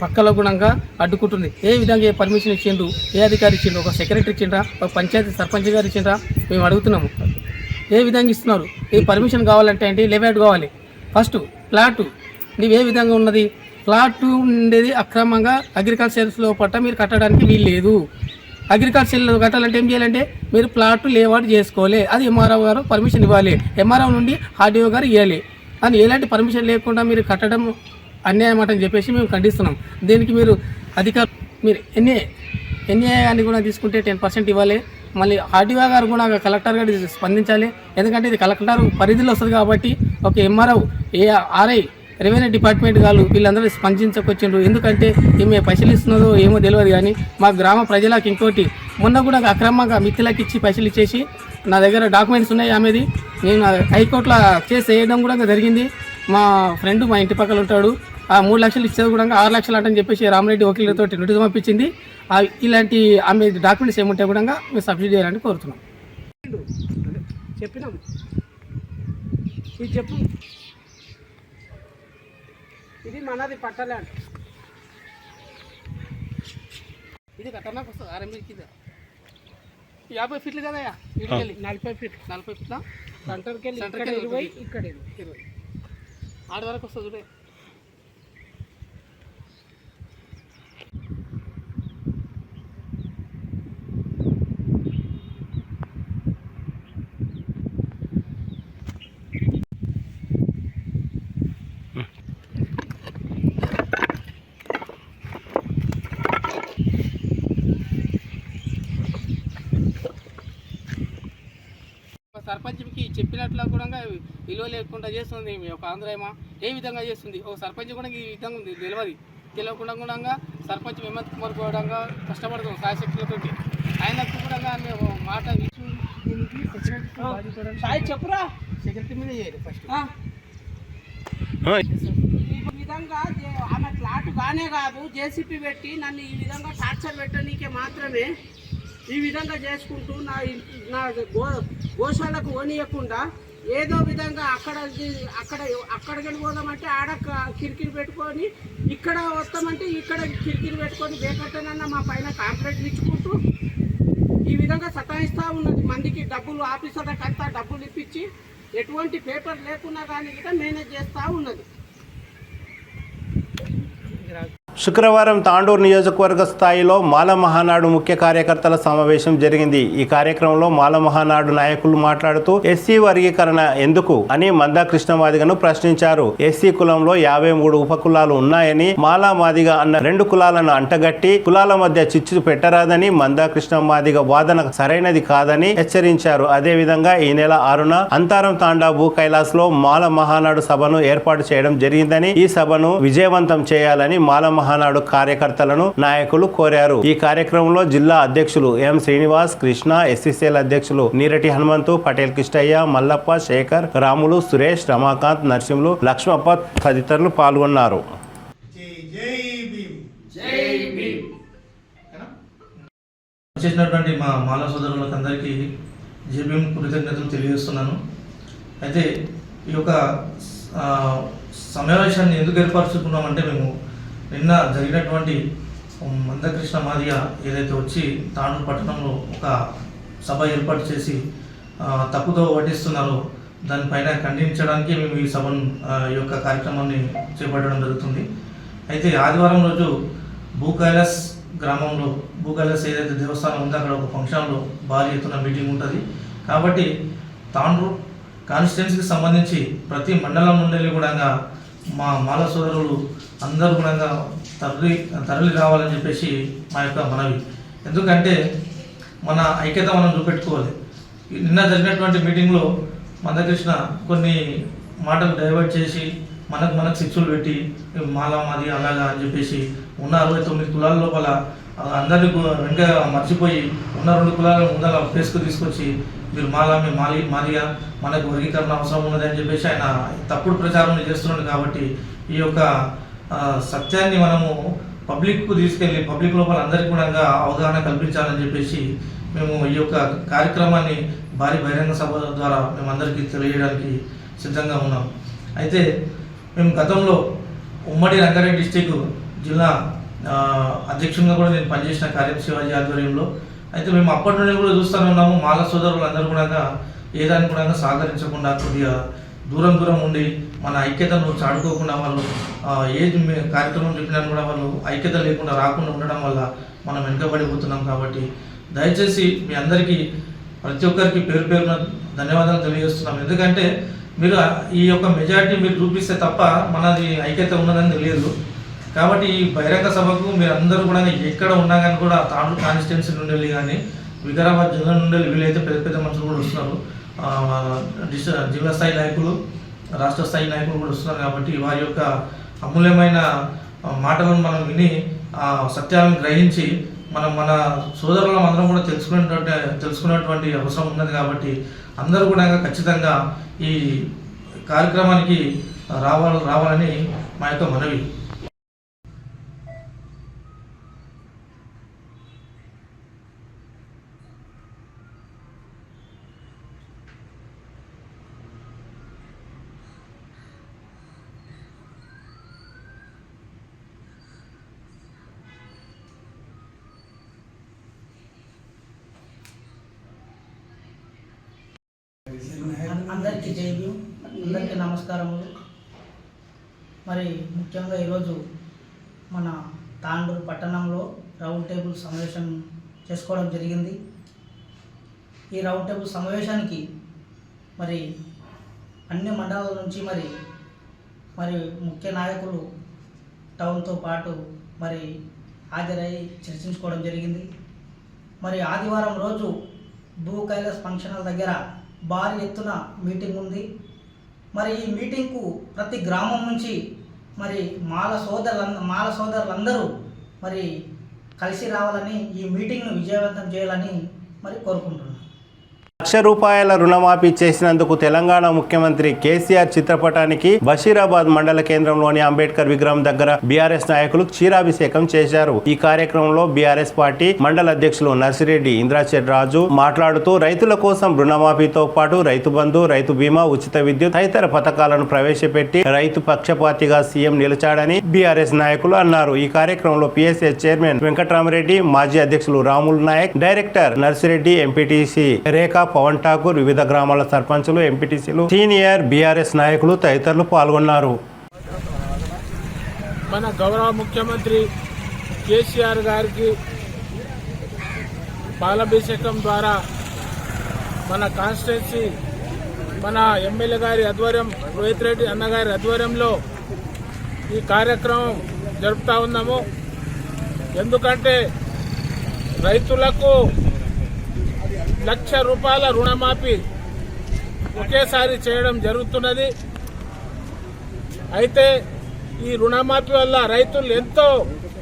పక్కలో కూడా అడ్డుకుంటుంది. ఏ విధంగా ఏ పర్మిషన్ ఇచ్చిండ్రు, ఏ అధికారి ఇచ్చిండ్రు, ఒక సెక్రటరీ ఇచ్చిండ్రా, ఒక పంచాయతీ సర్పంచ్ గారు ఇచ్చిండ్రా, మేము అడుగుతున్నాము. ఏ విధంగా ఇస్తున్నారు? ఏ పర్మిషన్ కావాలంటే ఏంటి, లేఅవుట్ కావాలి. ఫస్ట్ ప్లాటు నీవు ఏ విధంగా ఉన్నది, ప్లాటు ఉండేది అక్రమంగా అగ్రికల్చర్స్లో పట్ట మీరు కట్టడానికి వీలు లేదు. అగ్రికల్చర్లో కట్టాలంటే ఏం చేయాలంటే మీరు ప్లాటు లేఅవుట్ చేసుకోవాలి, అది ఎంఆర్ఓ గారు పర్మిషన్ ఇవ్వాలి, ఎంఆర్ఓ నుండి ఆర్డీఓ గారు ఇవ్వాలి. అని ఎలాంటి పర్మిషన్ లేకుండా మీరు కట్టడం అన్యాయం అని చెప్పేసి మేము ఖండిస్తున్నాం. దీనికి మీరు అధికారులు మీరు ఎన్ఏ అని కూడా తీసుకుంటే 10% ఇవ్వాలి. మళ్ళీ ఆర్డీఓ గారు కూడా కలెక్టర్ గారు స్పందించాలి, ఎందుకంటే ఇది కలెక్టర్ పరిధిలో వస్తుంది కాబట్టి. ఒక ఎంఆర్ఓ, ఆర్ఐ, రెవెన్యూ డిపార్ట్మెంట్ వాళ్ళు వీళ్ళందరూ స్పందించకొచ్చిండ్రు. ఎందుకంటే ఈమె పైసలు ఇస్తున్నదో ఏమో తెలియదు, కానీ మా గ్రామ ప్రజలకు ఇంకోటి మొన్న కూడా అక్రమంగా మిత్తులకి ఇచ్చి పైసలు ఇచ్చేసి నా దగ్గర డాక్యుమెంట్స్ ఉన్నాయి ఆమెది. నేను హైకోర్టులో కేసు వేయడం కూడా జరిగింది. మా ఫ్రెండ్ మా ఇంటి పక్కన ఉంటాడు, ఆ 3 లక్షలు ఇచ్చేది కూడా 6 లక్షలు అంటని చెప్పేసి రామరెడ్డి వకీలతో నోటీసు పంపించింది. ఇలాంటి ఆమె డాక్యుమెంట్స్ ఏముంటే కూడా మేము సబ్సిడీ చేయాలని కోరుతున్నాం. చెప్పినాం ఇది చెప్పు, ఇది మనది పట్టలేదు, ఇది కట్టర్నాకు వస్తుంది ఆర్ఎంబీకి 50 ఫీట్లు కదయా, ఇటుకెళ్ళి 40 ఫీట్ల సెంటర్కి వెళ్ళి ఇక్కడ 20, ఇక్కడ 20 ఆడ వరకు వస్తుంది చూడే. సర్పంచ్కి చెప్పినట్లు కూడా విలువ లేకుండా చేస్తుంది ఒక ఆంధ్రాయమా, ఏ విధంగా చేస్తుంది. ఒక సర్పంచ్ కూడా ఈ విధంగా ఉంది తెలియకుండా కూడా సర్పంచ్ విమత్ కుమార్ కూడా కష్టపడుతున్నాం సాయశక్తులతో. ఆయనకు కూడా మేము మాట చెప్పురా, సెక్రటరీ మీద చేయాలి ఫస్ట్. ఈ విధంగా ఆమె ప్లాట్ కానే కాదు, జేసీపీ పెట్టి నన్ను ఈ విధంగా టార్చర్ పెట్టనీకే మాత్రమే ఈ విధంగా చేసుకుంటూ నా గోశాలకు ఓనియకుండా ఏదో విధంగా అక్కడికి వెళ్ళిపోదామంటే ఆడ కిరికిరి పెట్టుకొని, ఇక్కడ వస్తామంటే ఇక్కడ కిరికిరి పెట్టుకొని బేకట్టనన్నా మా పైన కాంప్లైంట్లు ఇచ్చుకుంటూ ఈ విధంగా సతాయిస్తూ ఉన్నది. మందికి డబ్బులు ఆఫీసర్లకు అంతా డబ్బులు ఇప్పించి ఎటువంటి పేపర్ లేకున్నా కానీ మేనేజ్ చేస్తూ ఉన్నది. శుక్రవారం తాండూరు నియోజకవర్గ స్థాయిలో మాల మహానాడు ముఖ్య కార్యకర్తల సమావేశం జరిగింది. ఈ కార్యక్రమంలో మాల మహానాడు నాయకులు మాట్లాడుతూ ఎస్సీ వర్గీకరణ ఎందుకు అని మందా కృష్ణమాదిగను ప్రశ్నించారు. ఎస్సీ కులంలో 53 ఉపకులాలు ఉన్నాయని, మాలా మాదిగ అన్న 2 కులాలను అంటగట్టి కులాల మధ్య చిచ్చు పెట్టరాదని మందా కృష్ణమాదిగ వాదన సరైనది కాదని హెచ్చరించారు. అదేవిధంగా ఈ నెల 6న అంతారం తాండా భూ కైలాస్ లో మాల మహానాడు సభను ఏర్పాటు చేయడం జరిగిందని, ఈ సభను విజయవంతం చేయాలని మాల మహానాడు కార్యకర్తలను నాయకులు కోరారు. ఈ కార్యక్రమంలో జిల్లా అధ్యక్షులు ఎం శ్రీనివాస్, కృష్ణ, ఎస్సీసీఎల్ అధ్యక్షులు నీరటి హనుమంతు, పటేల్ కిష్టయ్య, మల్లప్ప, శేఖర్, రాములు, సురేష్, రమాకాంత్, నరసింహులు, లక్ష్మప్ప తదితరులు పాల్గొన్నారు. చేసినటువంటి మా మాల సోదరులకు అందరికీ జేబీఎం కృతజ్ఞతలు తెలియజేస్తున్నాను. అయితే ఈ యొక్క సమావేశాన్ని ఎందుకు ఏర్పరచుకున్నామంటే, మేము నిన్న జరిగినటువంటి మందకృష్ణ మాదిగ ఏదైతే వచ్చి తాండూరు పట్టణంలో ఒక సభ ఏర్పాటు చేసి తప్పుదో వడ్డిస్తున్నారో దానిపైన ఖండించడానికి మేము ఈ సభను ఈ యొక్క కార్యక్రమాన్ని చేపట్టడం జరుగుతుంది. అయితే ఆదివారం రోజు భూ కైలాస్ గ్రామంలో భూ కైలాస్ ఏదైతే దేవస్థానం ఉందో అక్కడ ఒక ఫంక్షన్లో భారీ ఎత్తున మీటింగ్ ఉంటుంది. కాబట్టి తాండూరు కాన్స్టిట్యున్సీకి సంబంధించి ప్రతి మండలం నుండి కూడా మా మాల సోదరులు అందరూ కూడా తరలి రావాలని చెప్పేసి మా యొక్క మనవి. ఎందుకంటే మన ఐక్యత మనం చూపెట్టుకోవాలి. నిన్న జరిగినటువంటి మీటింగ్లో మందకృష్ణ కొన్ని మాటలు డైవర్ట్ చేసి మనకు శిక్షలు పెట్టి మాలా మాది అలాగా అని చెప్పేసి ఉన్న 69 కులాల లోపల అందరినీ వెనక మర్చిపోయి ఉన్న 2 కులాల ముందర ఫేస్కు తీసుకొచ్చి మీరు మాలా మేము మాదిగా మనకు వర్గీకరణ అవసరం ఉన్నది అని చెప్పేసి ఆయన తప్పుడు ప్రచారం చేస్తున్నాడు. కాబట్టి ఈ యొక్క సత్యాన్ని మనము పబ్లిక్కు తీసుకెళ్ళి పబ్లిక్ లోపల అందరికీ కూడా అవగాహన కల్పించాలని చెప్పేసి మేము ఈ యొక్క కార్యక్రమాన్ని భారీ బహిరంగ సభ ద్వారా మేము అందరికీ తెలియజేయడానికి సిద్ధంగా ఉన్నాం. అయితే మేము గతంలో ఉమ్మడి రంగారెడ్డి డిస్టిక్ జిల్లా అధ్యక్షునిగా కూడా నేను పనిచేసిన కార్యం శివాజీ ఆధ్వర్యంలో. అయితే మేము అప్పటి నుండి కూడా చూస్తూనే ఉన్నాము, మాల సోదరులు అందరూ కూడా ఏదాన్ని కూడా సహకరించకుండా కొద్దిగా దూరం ఉండి మన ఐక్యతను చాడుకోకుండా వాళ్ళు ఏది కార్యక్రమం చెప్పినా కూడా వాళ్ళు ఐక్యత లేకుండా రాకుండా ఉండడం వల్ల మనం వెనుకబడిపోతున్నాం. కాబట్టి దయచేసి మీ అందరికీ ప్రతి ఒక్కరికి పేరున ధన్యవాదాలు తెలియజేస్తున్నాం. ఎందుకంటే మీరు ఈ యొక్క మెజారిటీ మీరు చూపిస్తే తప్ప మనది ఐక్యత ఉన్నదని తెలియదు. కాబట్టి ఈ బహిరంగ సభకు మీరు అందరూ కూడా ఎక్కడ ఉన్నా కానీ కూడా తాండూరు కాన్స్టిట్యున్సీ నుండి కానీ వికారాబాద్ జిల్లా నుండి వీళ్ళైతే పెద్ద మనుషులు కూడా వస్తున్నారు, జిల్లా స్థాయి నాయకులు, రాష్ట్ర స్థాయి నాయకులు కూడా వస్తున్నారు. కాబట్టి వారి యొక్క అమూల్యమైన మాటలను మనం విని ఆ సత్యాలను గ్రహించి మన సోదరులం అందరం కూడా తెలుసుకునేటువంటి అవసరం ఉన్నది. కాబట్టి అందరూ కూడా ఖచ్చితంగా ఈ కార్యక్రమానికి రావాలని మా యొక్క మనవి. అందరికీ జైలు, అందరికీ నమస్కారములు. మరి ముఖ్యంగా ఈరోజు మన తాండూరు పట్టణంలో రౌండ్ టేబుల్ సమావేశం చేసుకోవడం జరిగింది. ఈ రౌండ్ టేబుల్ సమావేశానికి మరి అన్ని మండలాల నుంచి మరి ముఖ్య నాయకులు టౌన్తో పాటు మరి హాజరై చర్చించుకోవడం జరిగింది. మరి ఆదివారం రోజు భూ కైలాస్ ఫంక్షన్ హాల్ దగ్గర భారీ ఎత్తున మీటింగ్ ఉంది. మరి ఈ మీటింగ్కు ప్రతి గ్రామం నుంచి మరి మాల సోదరులందరూ మరి కలిసి రావాలని, ఈ మీటింగ్ను విజయవంతం చేయాలని మరి కోరుకుంటున్నాను. ₹1,00,000 రుణమాఫీ చేసినందుకు తెలంగాణ ముఖ్యమంత్రి కేసీఆర్ చిత్రపటానికి బషీరాబాద్ మండల కేంద్రంలోని అంబేద్కర్ విగ్రహం దగ్గర బీఆర్ఎస్ నాయకులు క్షీరాభిషేకం చేశారు. ఈ కార్యక్రమంలో బీఆర్ఎస్ పార్టీ మండల అధ్యక్షులు నర్సిరెడ్డి ఇంద్రాచెడ్ రాజు మాట్లాడుతూ రైతుల కోసం రుణమాఫీతో పాటు రైతు బంధు, రైతు బీమా, ఉచిత విద్యుత్ తదితర పథకాలను ప్రవేశపెట్టి రైతు పక్షపాతిగా సీఎం నిలిచాడని బీఆర్ఎస్ నాయకులు అన్నారు. ఈ కార్యక్రమంలో పిఎస్ఏ చైర్మన్ వెంకట్రామరెడ్డి, మాజీ అధ్యక్షులు రాములు నాయక్, డైరెక్టర్ నర్సిరెడ్డి, ఎంపీటీసీ రేఖా, పవన్ ఠాకూర్, వివిధ గ్రామాల సర్పంచులు, ఎంపీటీసీలు, సీనియర్ బీఆర్ఎస్ నాయకులు తదితరులు పాల్గొన్నారు. మన గౌరవ ముఖ్యమంత్రి కేసీఆర్ గారికి పాలాభిషేకం ద్వారా మన కాన్స్టిట్యున్సీ మన ఎమ్మెల్యే గారి ఆధ్వర్యం రోహిత్ రెడ్డి అన్నగారి ఆధ్వర్యంలో ఈ కార్యక్రమం జరుపుతూ ఉన్నాము. ఎందుకంటే రైతులకు ₹1,00,000 రుణమాఫీ ఒకేసారి చేయడం జరుగుతున్నది. అయితే ఈ రుణమాఫీ వల్ల రైతులు ఎంతో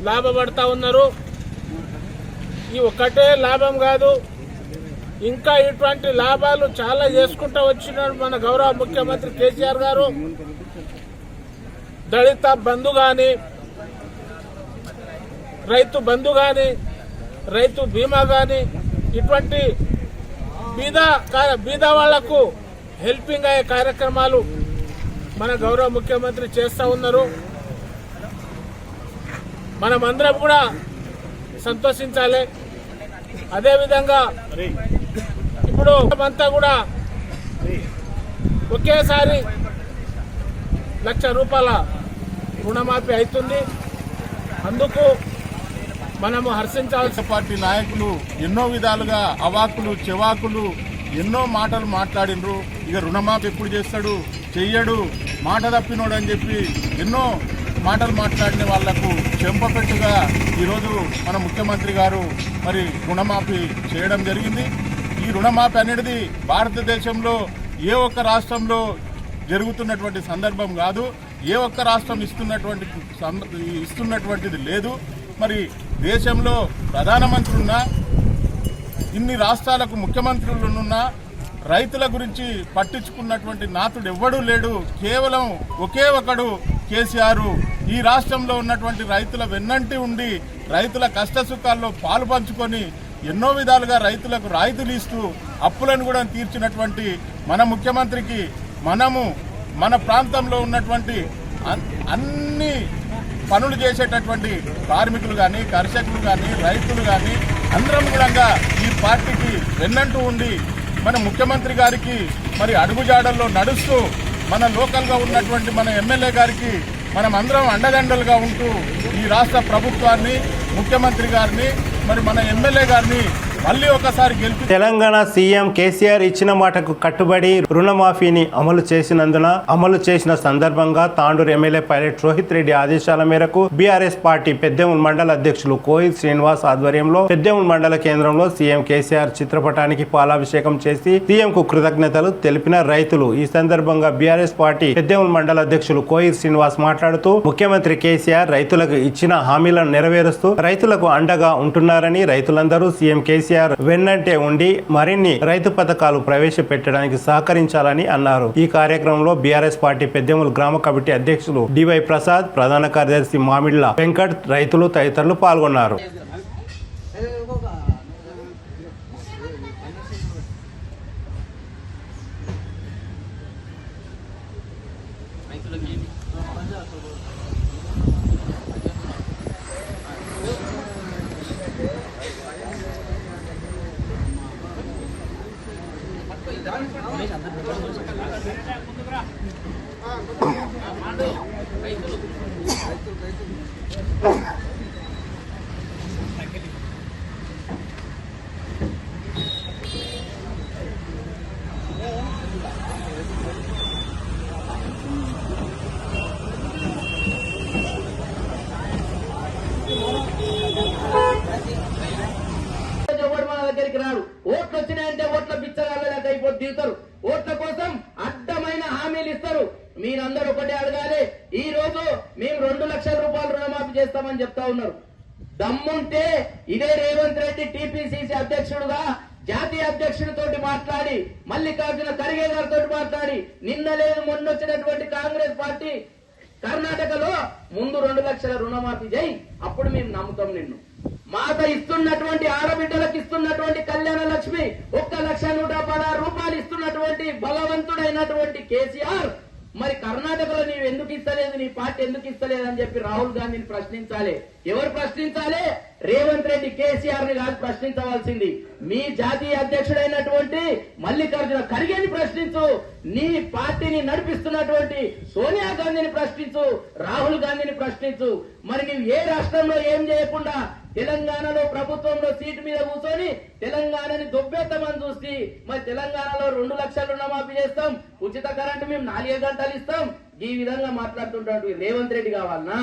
లాభపడతా ఉన్నారు. ఈ ఒక్కటే లాభం కాదు, ఇంకా ఇటువంటి లాభాలు చాలా చేసుకుంటూ వచ్చినారు మన గౌరవ ముఖ్యమంత్రి కేసీఆర్ గారు. దళిత బంధు కానీ, రైతు బంధు కానీ, రైతు బీమా కానీ, ఇటువంటి బీద వాళ్లకు హెల్పింగ్ అయ్యే కార్యక్రమాలు మన గౌరవ ముఖ్యమంత్రి చేస్తూ ఉన్నారు. మనమందరం కూడా సంతోషించాలి. అదేవిధంగా ఇప్పుడు అంతా కూడా ఒకేసారి ₹1,00,000 రుణమాఫీ అవుతుంది. అందుకు మనము హర్షించాల్సిన పార్టీ నాయకులు ఎన్నో విధాలుగా అవాకులు చెవాకులు ఎన్నో మాటలు మాట్లాడినరు. ఇక రుణమాఫీ ఎప్పుడు చేస్తాడు, చెయ్యడు, మాట తప్పినోడు అని చెప్పి ఎన్నో మాటలు మాట్లాడిన వాళ్లకు చెంపపెట్టుగా ఈరోజు మన ముఖ్యమంత్రి గారు మరి రుణమాఫీ చేయడం జరిగింది. ఈ రుణమాఫీ అనేది భారతదేశంలో ఏ ఒక్క రాష్ట్రంలో జరుగుతున్నటువంటి సందర్భం కాదు. ఏ ఒక్క రాష్ట్రం ఇస్తున్నటువంటిది లేదు. మరి దేశంలో ప్రధానమంత్రి ఉన్నా, ఇన్ని రాష్ట్రాలకు ముఖ్యమంత్రులున్నా రైతుల గురించి పట్టించుకున్నటువంటి నాతుడు ఎవ్వడూ లేడు. కేవలం ఒకే ఒకడు కేసీఆర్ ఈ రాష్ట్రంలో ఉన్నటువంటి రైతుల వెన్నంటి ఉండి రైతుల కష్టసుఖాల్లో పాలు పంచుకొని ఎన్నో విధాలుగా రైతులకు రాయితీలు ఇస్తూ అప్పులను కూడా తీర్చినటువంటి మన ముఖ్యమంత్రికి మనము మన ప్రాంతంలో ఉన్నటువంటి అన్ని పనులు చేసేటటువంటి కార్మికులు కానీ, కర్షకులు కానీ, రైతులు కానీ అందరం కూడా ఈ పార్టీకి వెన్నంటూ ఉండి మన ముఖ్యమంత్రి గారికి మరి అడుగుజాడల్లో నడుస్తూ మన లోకల్గా ఉన్నటువంటి మన ఎమ్మెల్యే గారికి మనం అందరం అండదండలుగా ఉంటూ ఈ రాష్ట్ర ప్రభుత్వాన్ని, ముఖ్యమంత్రి గారిని, మరి మన ఎమ్మెల్యే గారిని మళ్ళీ ఒకసారి గెలిపి తెలంగాణ సీఎం కేసీఆర్ ఇచ్చిన మాటకు కట్టుబడి రుణమాఫీని అమలు చేసిన సందర్భంగా తాండూరు ఎమ్మెల్యే పైలట్ రోహిత్ రెడ్డి ఆదేశాల మేరకు బీఆర్ఎస్ పార్టీ పెద్దేముల్ మండల అధ్యక్షులు కోయిల్ శ్రీనివాస్ ఆధ్వర్యంలో పెద్దేముల్ మండల కేంద్రంలో సీఎం కేసీఆర్ చిత్రపటానికి పాలాభిషేకం చేసి సీఎం కు కృతజ్ఞతలు తెలిపిన రైతులు. ఈ సందర్భంగా బీఆర్ఎస్ పార్టీ పెద్దేముల్ మండల అధ్యక్షులు కోయిల్ శ్రీనివాస్ మాట్లాడుతూ ముఖ్యమంత్రి కేసీఆర్ రైతులకు ఇచ్చిన హామీలను నెరవేరుస్తూ రైతులకు అండగా ఉంటున్నారని, రైతులందరూ సీఎం కేసీఆర్ వెన్నంటే ఉండి మరిన్ని రైతు పథకాలు ప్రవేశపెట్టడానికి సహకరించాలని అన్నారు. ఈ కార్యక్రమంలో బీఆర్ఎస్ పార్టీ పెద్దేముల్ గ్రామ కమిటీ అధ్యక్షులు డివై ప్రసాద్, ప్రధాన కార్యదర్శి మామిళ్ల వెంకట్, రైతులు తదితరులు పాల్గొన్నారు. ఓట్లు వచ్చినాయంటే ఓట్ల బిచ్చగాళ్ళకి అయిపోయి దిగుతారు. ఓట్ల కోసం అడ్డమైన హామీలు ఇస్తారు. మీరందరూ ఒకటే అడగాలి. ఈ రోజు మేము ₹2,00,000 రుణమాఫీ చేస్తామని చెప్తా ఉన్నారు. దమ్ముంటే ఇదే రేవంత్ రెడ్డి టీపీసీసీ అధ్యక్షుడుగా జాతీయ అధ్యక్షుడితో మాట్లాడి, మల్లికార్జున ఖర్గే గారితో మాట్లాడి, నిన్న లేదు మొన్న వచ్చినటువంటి కాంగ్రెస్ పార్టీ కర్ణాటకలో ముందు ₹2,00,000 రుణమాఫీ చేయి, అప్పుడు మేము నమ్ముతాం నిన్ను. మాట ఇస్తున్నటువంటి ఆడబిడ్డలకు ఇస్తున్నటువంటి కళ్యాణ లక్ష్మి ₹1,116 ఇస్తున్నటువంటి బలవంతుడైనటువంటి కేసీఆర్ మరి కర్ణాటకలో నీవు ఎందుకు ఇస్తలేదు, నీ పార్టీ ఎందుకు ఇస్తలేదు అని చెప్పి రాహుల్ గాంధీని ప్రశ్నించాలి. ఎవరు ప్రశ్నించాలి? రేవంత్ రెడ్డి, కేసీఆర్ ని కాదు ప్రశ్నించవలసింది. మీ జాతీయ అధ్యక్షుడైనటువంటి మల్లికార్జున ఖర్గేని ప్రశ్నించు, నీ పార్టీని నడిపిస్తున్నటువంటి సోనియా గాంధీని ప్రశ్నించు, రాహుల్ గాంధీని ప్రశ్నించు. మరి నీవు ఏ రాష్ట్రంలో ఏం చేయకుండా తెలంగాణలో ప్రభుత్వంలో సీటు మీద కూర్చొని తెలంగాణని దొబ్బెత్తమని చూసి, మరి తెలంగాణలో 2 లక్షల రుణమాఫీ చేస్తాం, ఉచిత కరెంటు మేము 4 గంటలు ఇస్తాం, ఈ విధంగా మాట్లాడుతుంటాడు రేవంత్ రెడ్డి కావాలనా?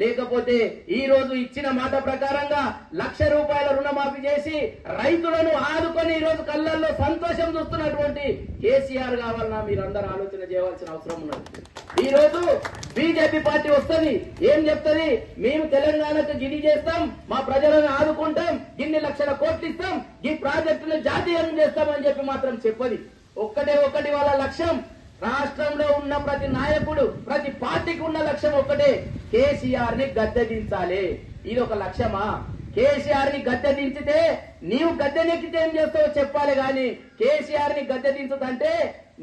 లేకపోతే ఈ రోజు ఇచ్చిన మాట ప్రకారంగా 1,00,000 రూపాయల రుణమాఫీ చేసి రైతులను ఆదుకొని ఈ రోజు కళ్ళల్లో సంతోషం చూస్తున్నటువంటి కేసీఆర్ కావాలన్నా? మీరందరూ ఆలోచన చేయవలసిన అవసరం ఉన్నది. ఈ రోజు బీజేపీ పార్టీ వస్తుంది, ఏం చెప్తుంది? మేము తెలంగాణకు గిడి చేస్తాం, మా ప్రజలను ఆదుకుంటాం, ఇన్ని లక్షల కోట్లు ఇస్తాం, ఈ ప్రాజెక్టును జాతీయం చేస్తామని చెప్పి మాత్రం చెప్పది. ఒకటి వాళ్ళ లక్ష్యం. రాష్ట్రంలో ఉన్న ప్రతి నాయకుడు, ప్రతి పార్టీకి ఉన్న లక్ష్యం ఒక్కటే, కేసీఆర్ ని గద్దె దించాలి. ఇది ఒక లక్ష్యమా? కేసీఆర్ ని గద్దె దించితే నీవు గద్దెనెక్కితే ఏం చేస్తావో చెప్పాలి గాని, కేసీఆర్ ని గద్దె దించుతంటే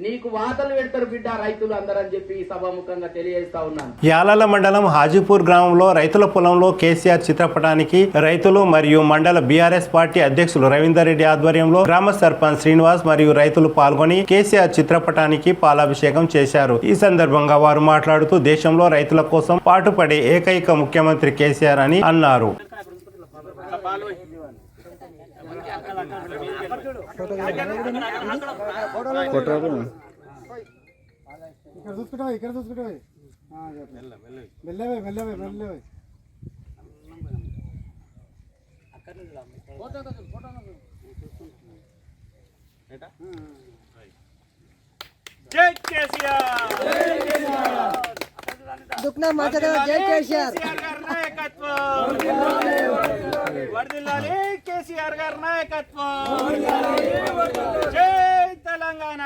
నీకు వాతలు పెడతారు బిడ్డ రైతులు అందరని చెప్పి ఈ సభాముఖంగా తెలియజేస్తా ఉన్నాను. యాలాల మండలం హాజీపూర్ గ్రామంలో రైతుల పొలంలో కేసీఆర్ చిత్రపటానికి రైతులు మరియు మండల బీఆర్ఎస్ పార్టీ అధ్యక్షులు రవీందర్ రెడ్డి ఆధ్వర్యంలో గ్రామ సర్పంచ్ శ్రీనివాస్ మరియు రైతులు పాల్గొని కేసీఆర్ చిత్రపటానికి పాలాభిషేకం చేశారు. ఈ సందర్భంగా వారు మాట్లాడుతూ దేశంలో రైతుల కోసం పాటుపడే ఏకైక ముఖ్యమంత్రి కేసీఆర్ అని అన్నారు. జై కేసీఆర్, దుఃఖన మాచగా జై కేసీఆర్ గారి నాయకత్వం వర్ధిల్లాలి, కేసీఆర్ గారి నాయకత్వం, జై తెలంగాణ.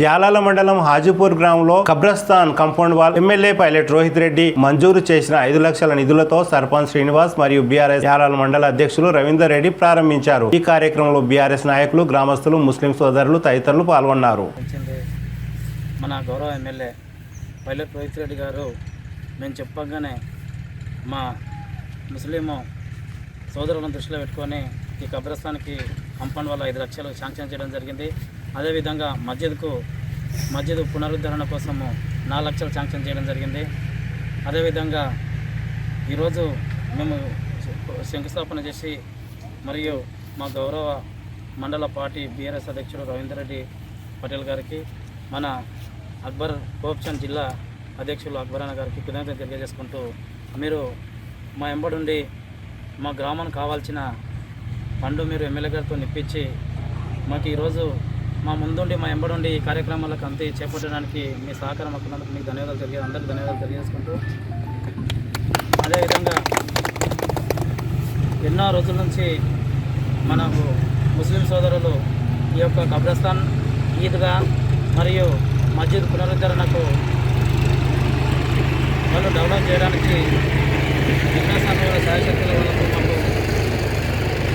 యాలాల మండలం హాజీపూర్ గ్రామంలో కబ్రస్థాన్ compound wall MLA Pilot Rohith Reddy మంజూరు చేసిన 5 లక్షల నిధులతో సర్పంచ్ శ్రీనివాస్ మరియు బీఆర్ఎస్ యాలాల మండల అధ్యక్షులు రవీందర్ రెడ్డి ప్రారంభించారు. ఈ కార్యక్రమంలో బీఆర్ఎస్ నాయకులు, గ్రామస్తులు, ముస్లిం సోదరులు తదితరులు పాల్గొన్నారు. మన గౌరవ ఎమ్మెల్యే పైలట్ రోహిత్ రెడ్డి గారు మేము చెప్పగానే మా ముస్లిం సోదరులను దృష్టిలో పెట్టుకొని ఈ కబ్రస్థాన్కి కాంపౌండ్ వల్ల 5 లక్షలు శాంక్షన్ చేయడం జరిగింది. అదేవిధంగా మస్జిద్ పునరుద్ధరణ కోసము 4 లక్షలు శాంక్షన్ చేయడం జరిగింది. అదేవిధంగా ఈరోజు మేము శంకుస్థాపన చేసి మరియు మా గౌరవ మండల పార్టీ బీఆర్ఎస్ అధ్యక్షుడు రవీందర్ రెడ్డి పటేల్ గారికి, మన అక్బర్ కోప్చంద్ జిల్లా అధ్యక్షులు అక్బర్ అన్న గారికి కృతజ్ఞతలు తెలియజేసుకుంటూ, మీరు మా ఎంబడుండి మా గ్రామానికి కావాల్సిన ఫండ్ మీరు ఎమ్మెల్యే గారితో నిప్పించి మాకు ఈరోజు మా ముందుండి మా ఎంబడుండి ఈ కార్యక్రమాలకు అంతే చేపట్టడానికి మీ సహకారం అక్కున్నందుకు మీకు అందరికీ ధన్యవాదాలు తెలియజేసుకుంటూ, అదేవిధంగా ఎన్నో రోజుల నుంచి మనకు ముస్లిం సోదరులు ఈ యొక్క కబ్రస్థాన్, ఈద్గా మరియు మస్జిద్ పునరుద్ధరణకు వాళ్ళు డెవలప్ చేయడానికి విజ్ఞాసానుల సహాయశక్తుల వాళ్ళకు మాకు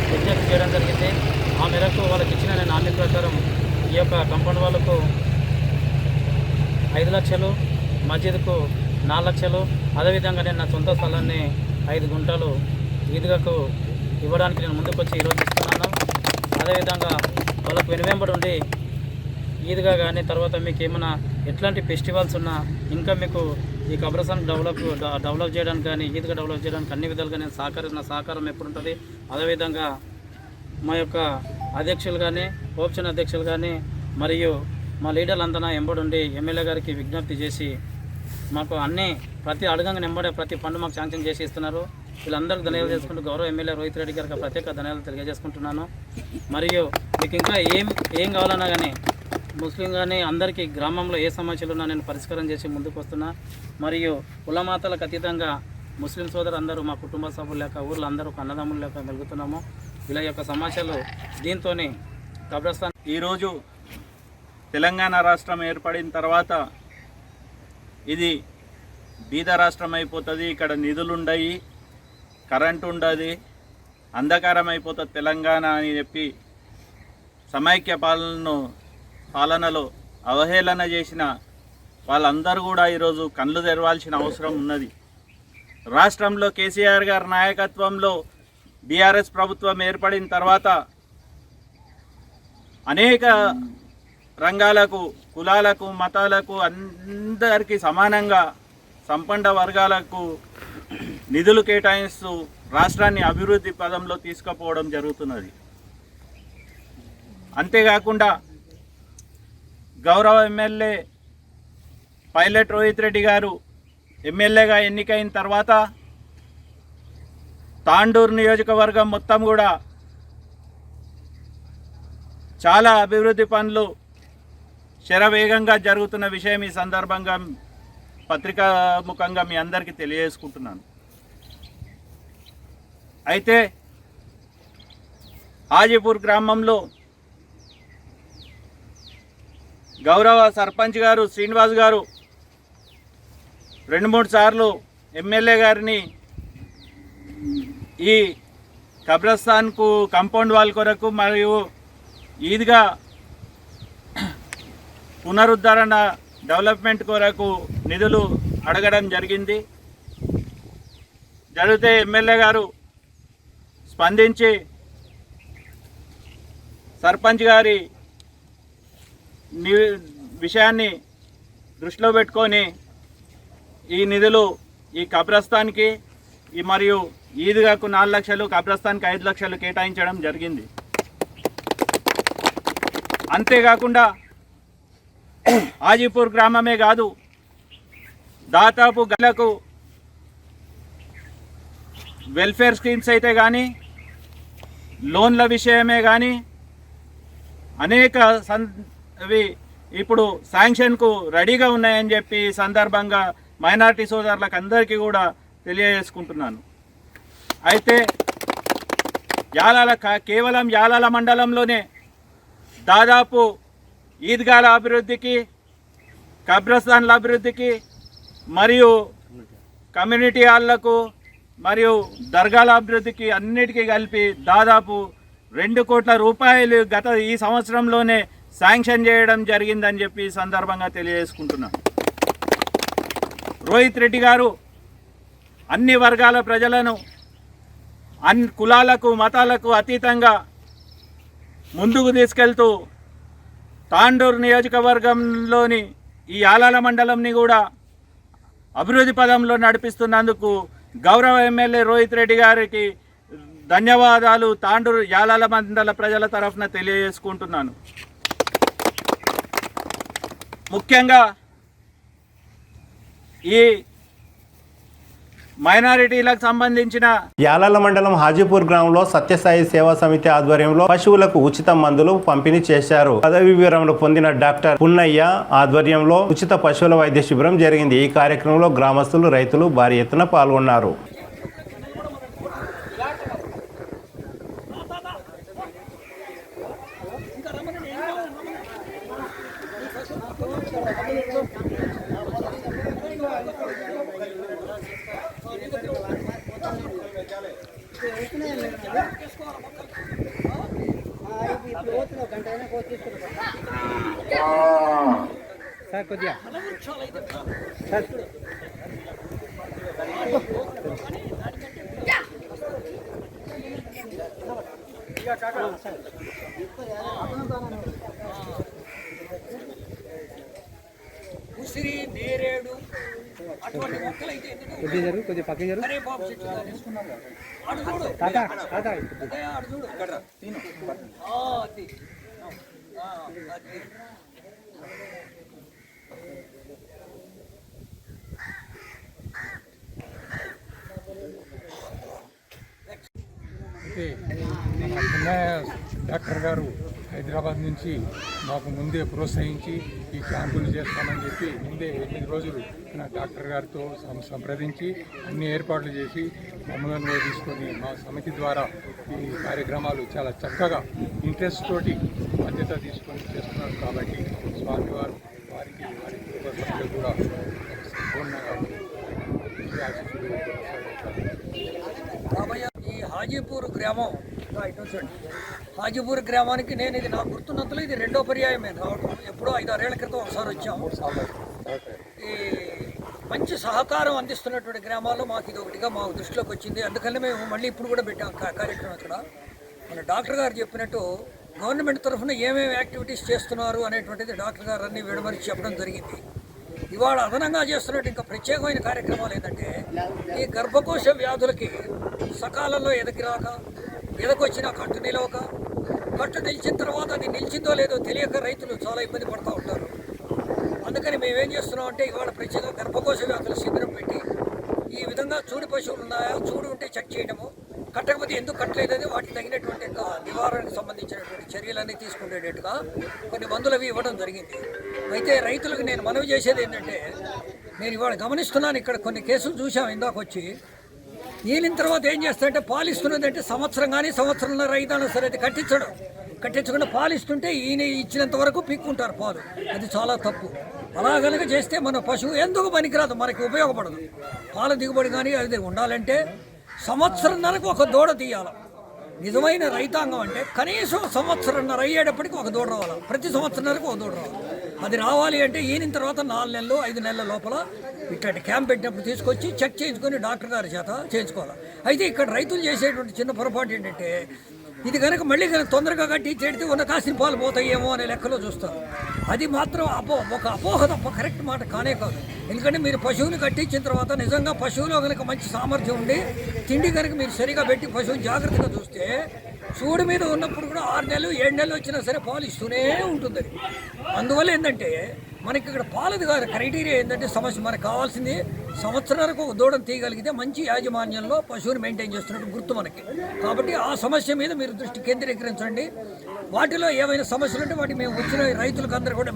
విజ్ఞప్తి చేయడం జరిగింది. ఆ మేరకు వాళ్ళకి ఇచ్చిన నేను హామీ ప్రకారం ఈ యొక్క కాంపౌండ్ వాళ్ళకు 5 లక్షలు, మస్జిద్కు 4 లక్షలు, అదేవిధంగా నేను నా సొంత స్థలాన్ని 5 గుంటలు ఈద్గాకు ఇవ్వడానికి నేను ముందుకు వచ్చి ఈరోజు ఇస్తున్నాను. అదేవిధంగా వాళ్ళకు వెనువెంబడి ఉండి ఈద్గా కానీ తర్వాత మీకు ఏమైనా ఎట్లాంటి ఫెస్టివల్స్ ఉన్నా, ఇంకా మీకు ఈ కబ్రస్థాన్ డెవలప్ చేయడానికి కానీ ఈద్గా డెవలప్ చేయడానికి అన్ని విధాలుగా నేను నా సహకారం ఎప్పుడు ఉంటుంది. అదేవిధంగా మా యొక్క అధ్యక్షులు కానీ, ఓప్షన్ అధ్యక్షులు కానీ మరియు మా లీడర్లంతా ఎంబడుండి ఎమ్మెల్యే గారికి విజ్ఞప్తి చేసి మాకు ప్రతి అడుగంగా నెంబడే ప్రతి ఫండ్ మాకు శాంక్షన్ చేసి ఇస్తున్నారు. వీళ్ళందరికీ ధన్యవాదాలు చేసుకుంటూ గౌరవ ఎమ్మెల్యే రోహిత్ రెడ్డి గారికి ప్రత్యేక ధన్యవాదాలు తెలియజేసుకుంటున్నాను. మరియు మీకు ఇంకా ఏం కావాలన్నా కానీ ముస్లిం కానీ అందరికీ గ్రామంలో ఏ సమస్యలు ఉన్నా నేను పరిష్కారం చేసి ముందుకు వస్తున్నా. మరియు కులమాతలకు అతీతంగా ముస్లిం సోదరు అందరూ మా కుటుంబ సభ్యులు లేక ఊర్లో అందరూ అన్నదమ్ములు లేక మెలుగుతున్నాము. వీళ్ళ యొక్క సమస్యలు దీంతో కబ్రస్థాన్ ఈరోజు తెలంగాణ రాష్ట్రం ఏర్పడిన తర్వాత ఇది బీద రాష్ట్రం అయిపోతుంది. ఇక్కడ నిధులు ఉండయి, కరెంటు ఉండదు, అంధకారం అయిపోతుంది తెలంగాణ అని చెప్పి సమైక్య పాలనలో అవహేళన చేసిన వాళ్ళందరూ కూడా ఈరోజు కళ్ళు తెరవాల్సిన అవసరం ఉన్నది. రాష్ట్రంలో కేసీఆర్ గారి నాయకత్వంలో బీఆర్ఎస్ ప్రభుత్వం ఏర్పడిన తర్వాత అనేక రంగాలకు, కులాలకు, మతాలకు అందరికీ సమానంగా సంపన్న వర్గాలకు నిధులు కేటాయిస్తూ రాష్ట్రాన్ని అభివృద్ధి పదంలో తీసుకుపోవడం జరుగుతున్నది. అంతేకాకుండా గౌరవ ఎమ్మెల్యే పైలట్ రోహిత్ రెడ్డి గారు ఎమ్మెల్యేగా ఎన్నికైన తర్వాత తాండూరు నియోజకవర్గం మొత్తం కూడా చాలా అభివృద్ధి పనులు శరవేగంగా జరుగుతున్న విషయం ఈ సందర్భంగా పత్రికాముఖంగా మీ అందరికీ తెలియజేసుకుంటున్నాను. అయితే హాజీపూర్ గ్రామంలో గౌరవ సర్పంచ్ గారు శ్రీనివాస్ గారు 2-3 సార్లు ఎమ్మెల్యే గారిని ఈ కబ్రస్థాన్కు కాంపౌండ్ వాల్ కొరకు మరియు ఈద్గా పునరుద్ధరణ డెవలప్మెంట్ కొరకు నిధులు అడగడం జరిగింది. జరిగితే ఎమ్మెల్యే గారు స్పందించి సర్పంచ్ గారి విషయాన్ని దృష్టిలో పెట్టుకొని ఈ నిధులు ఈ కబ్రస్థాన్కి మరియు ఈద్గాకు 4 లక్షలు, కబ్రస్థాన్కి 5 లక్షలు కేటాయించడం జరిగింది. అంతేకాకుండా హాజీపూర్ గ్రామమే కాదు, దాదాపు గలకు వెల్ఫేర్ స్కీమ్స్ అయితే కానీ, లోన్ల విషయమే కానీ అనేక అవి ఇప్పుడు శాంక్షన్కు రెడీగా ఉన్నాయని చెప్పి సందర్భంగా మైనారిటీ సోదరులకు అందరికీ కూడా తెలియజేసుకుంటున్నాను. అయితే కేవలం యాలాల మండలంలోనే దాదాపు ఈద్గాల అభివృద్ధికి, కబ్రస్థాన్ల అభివృద్ధికి మరియు కమ్యూనిటీ హాళ్లకు మరియు దర్గాల అభివృద్ధికి అన్నిటికీ కలిపి దాదాపు 2 కోట్ల రూపాయలు ఈ సంవత్సరంలోనే శాంక్షన్ చేయడం జరిగిందని చెప్పి సందర్భంగా తెలియజేసుకుంటున్నాను. రోహిత్ రెడ్డి గారు అన్ని వర్గాల ప్రజలను అన్ని కులాలకు, మతాలకు అతీతంగా ముందుకు తీసుకెళ్తూ తాండూరు నియోజకవర్గంలోని ఈ యాలాల మండలంని కూడా అభివృద్ధి పదంలో నడిపిస్తున్నందుకు గౌరవ ఎమ్మెల్యే రోహిత్ రెడ్డి గారికి ధన్యవాదాలు తాండూరు యాలాల మండల ప్రజల తరఫున తెలియజేసుకుంటున్నాను. ముఖ్యంగా ఈ మైనారిటీలకు సంబంధించిన యాలాల మండలం హాజీపూర్ గ్రామంలో సత్యసాయి సేవా సమితి ఆధ్వర్యంలో పశువులకు ఉచిత మందులు పంపిణీ చేశారు. పదవి వివరములు పొందిన డాక్టర్ పున్నయ్య ఆధ్వర్యంలో ఉచిత పశువుల వైద్య శిబిరం జరిగింది. ఈ కార్యక్రమంలో గ్రామస్తులు, రైతులు భారీ ఎత్తున పాల్గొన్నారు. సార్ కొద్దిగా ఉసిరి, నేరేడు అటువంటి మొక్కలైతే కొద్దిగా పక్కన జరు డాక్టర్ గారు హైదరాబాద్ నుంచి మాకు ముందే ప్రోత్సహించి ఈ క్యాంపులు చేస్తామని చెప్పి ముందే 8 రోజులు డాక్టర్ గారితో సంప్రదించి అన్ని ఏర్పాట్లు చేసి మమ్మల్ని తీసుకొని మా సమితి ద్వారా ఈ కార్యక్రమాలు చాలా చక్కగా ఇంట్రెస్ట్ తోటి బాధ్యత తీసుకొని చేస్తున్నారు. కాబట్టి స్వామివారు వారికి వారి కుటుంబ సభ్యులు కూడా సంపూర్ణంగా ఈ హాజీపూర్ గ్రామం హాజీపూర్ గ్రామానికి నేను ఇది నాకు గుర్తున్నంతలో ఇది 2వ పర్యాయం మేము రావడం. ఎప్పుడో 5-6 ఏళ్ల క్రితం ఒకసారి వచ్చాము. ఈ మంచి సహకారం అందిస్తున్నటువంటి గ్రామాల్లో మాకు ఇది ఒకటిగా మా దృష్టిలోకి వచ్చింది. అందుకని మేము మళ్ళీ ఇప్పుడు కూడా పెట్టాం కార్యక్రమం. ఇక్కడ మన డాక్టర్ గారు చెప్పినట్టు గవర్నమెంట్ తరఫున ఏమేమి యాక్టివిటీస్ చేస్తున్నారు అనేటువంటిది డాక్టర్ గారు అన్నీ విడమరిచి చెప్పడం జరిగింది. ఇవాళ అదనంగా చేస్తున్నట్టు ఇంకా ప్రత్యేకమైన కార్యక్రమాలు ఏంటంటే ఈ గర్భకోశ వ్యాధులకి సకాలంలో ఎదకిరాక ఎదకొచ్చిన కట్టు నిలవక కట్టు నిలిచిన తర్వాత అది నిలిచిందో లేదో తెలియక రైతులు చాలా ఇబ్బంది పడుతూ ఉంటారు. అందుకని మేమేం చేస్తున్నాం అంటే ఇవాళ ప్రత్యేకంగా గర్భకోశ వ్యాధుల శిబిరం పెట్టి ఈ విధంగా చూడు పశువులు ఉన్నాయా, చూడు ఉంటే చెక్ చేయడము, కట్టకపోతే ఎందుకు కట్టలేదని వాటికి తగినటువంటి నివారణకు సంబంధించినటువంటి చర్యలన్నీ తీసుకునేటట్టుగా కొన్ని మందులు అవి ఇవ్వడం జరిగింది. అయితే రైతులకు నేను మనవి చేసేది ఏంటంటే, నేను ఇవాళ గమనిస్తున్నాను ఇక్కడ కొన్ని కేసులు చూసాం ఇందాక వచ్చి. ఈయన తర్వాత ఏం చేస్తారంటే పాలిస్తున్నదంటే సంవత్సరం కానీ సంవత్సరంన్నర అయినా సరే అది కట్టించకుండా పాలిస్తుంటే ఈయన ఇచ్చినంత వరకు పీక్కుంటారు పాలు. అది చాలా తప్పు. అలా కనుక చేస్తే మన పశువు ఎందుకు పనికిరాదు, మనకి ఉపయోగపడదు. పాల దిగుబడి కానీ అది ఉండాలంటే సంవత్సరంన్నరకు ఒక దూడ తీయాలి. నిజమైన రైతాంగం అంటే కనీసం సంవత్సరంన్నర అయ్యేటప్పటికి ఒక దూడ రావాలి. ప్రతి సంవత్సరంన్నరకు ఒక దూడ రావాలి. అది రావాలి అంటే ఈయన తర్వాత 4 నెలలు 5 నెలల లోపల ఇట్లాంటి క్యాంప్ పెట్టినప్పుడు తీసుకొచ్చి చెక్ చేయించుకొని డాక్టర్ గారి చేత చేయించుకోవాలి. అయితే ఇక్కడ రైతులు చేసేటువంటి చిన్న పొరపాటు ఏంటంటే, ఇది కనుక మళ్ళీ కనుక తొందరగా కట్టి చెడితే ఉన్న కాసిన పాలు పోతాయేమో అనే లెక్కలో చూస్తారు. అది మాత్రం ఒక అపోహ తప్ప కరెక్ట్ మాట కానే కాదు. ఎందుకంటే మీరు పశువుని కట్టించిన తర్వాత నిజంగా పశువులో కనుక మంచి సామర్థ్యం ఉండి తిండి కనుక మీరు సరిగా పెట్టి పశువుని జాగ్రత్తగా చూస్తే చూడు మీద ఉన్నప్పుడు కూడా 6 నెలలు 7 నెలలు వచ్చినా సరే పాలు ఇస్తూనే ఉంటుంది. అందువల్ల ఏంటంటే మనకి ఇక్కడ పాలది కాదు క్రైటీరియా ఏంటంటే సమస్య మనకు కావాల్సింది సంవత్సరానికి ఒక దూడను తీయగలిగితే మంచి యాజమాన్యంలో పశువుని మెయింటైన్ చేస్తున్నట్టు గుర్తు మనకి. కాబట్టి ఆ సమస్య మీద మీరు దృష్టి కేంద్రీకరించండి. వాటిలో ఏమైనా సమస్యలు ఉంటే వాటి మేము వచ్చిన రైతులకు అందరూ కూడా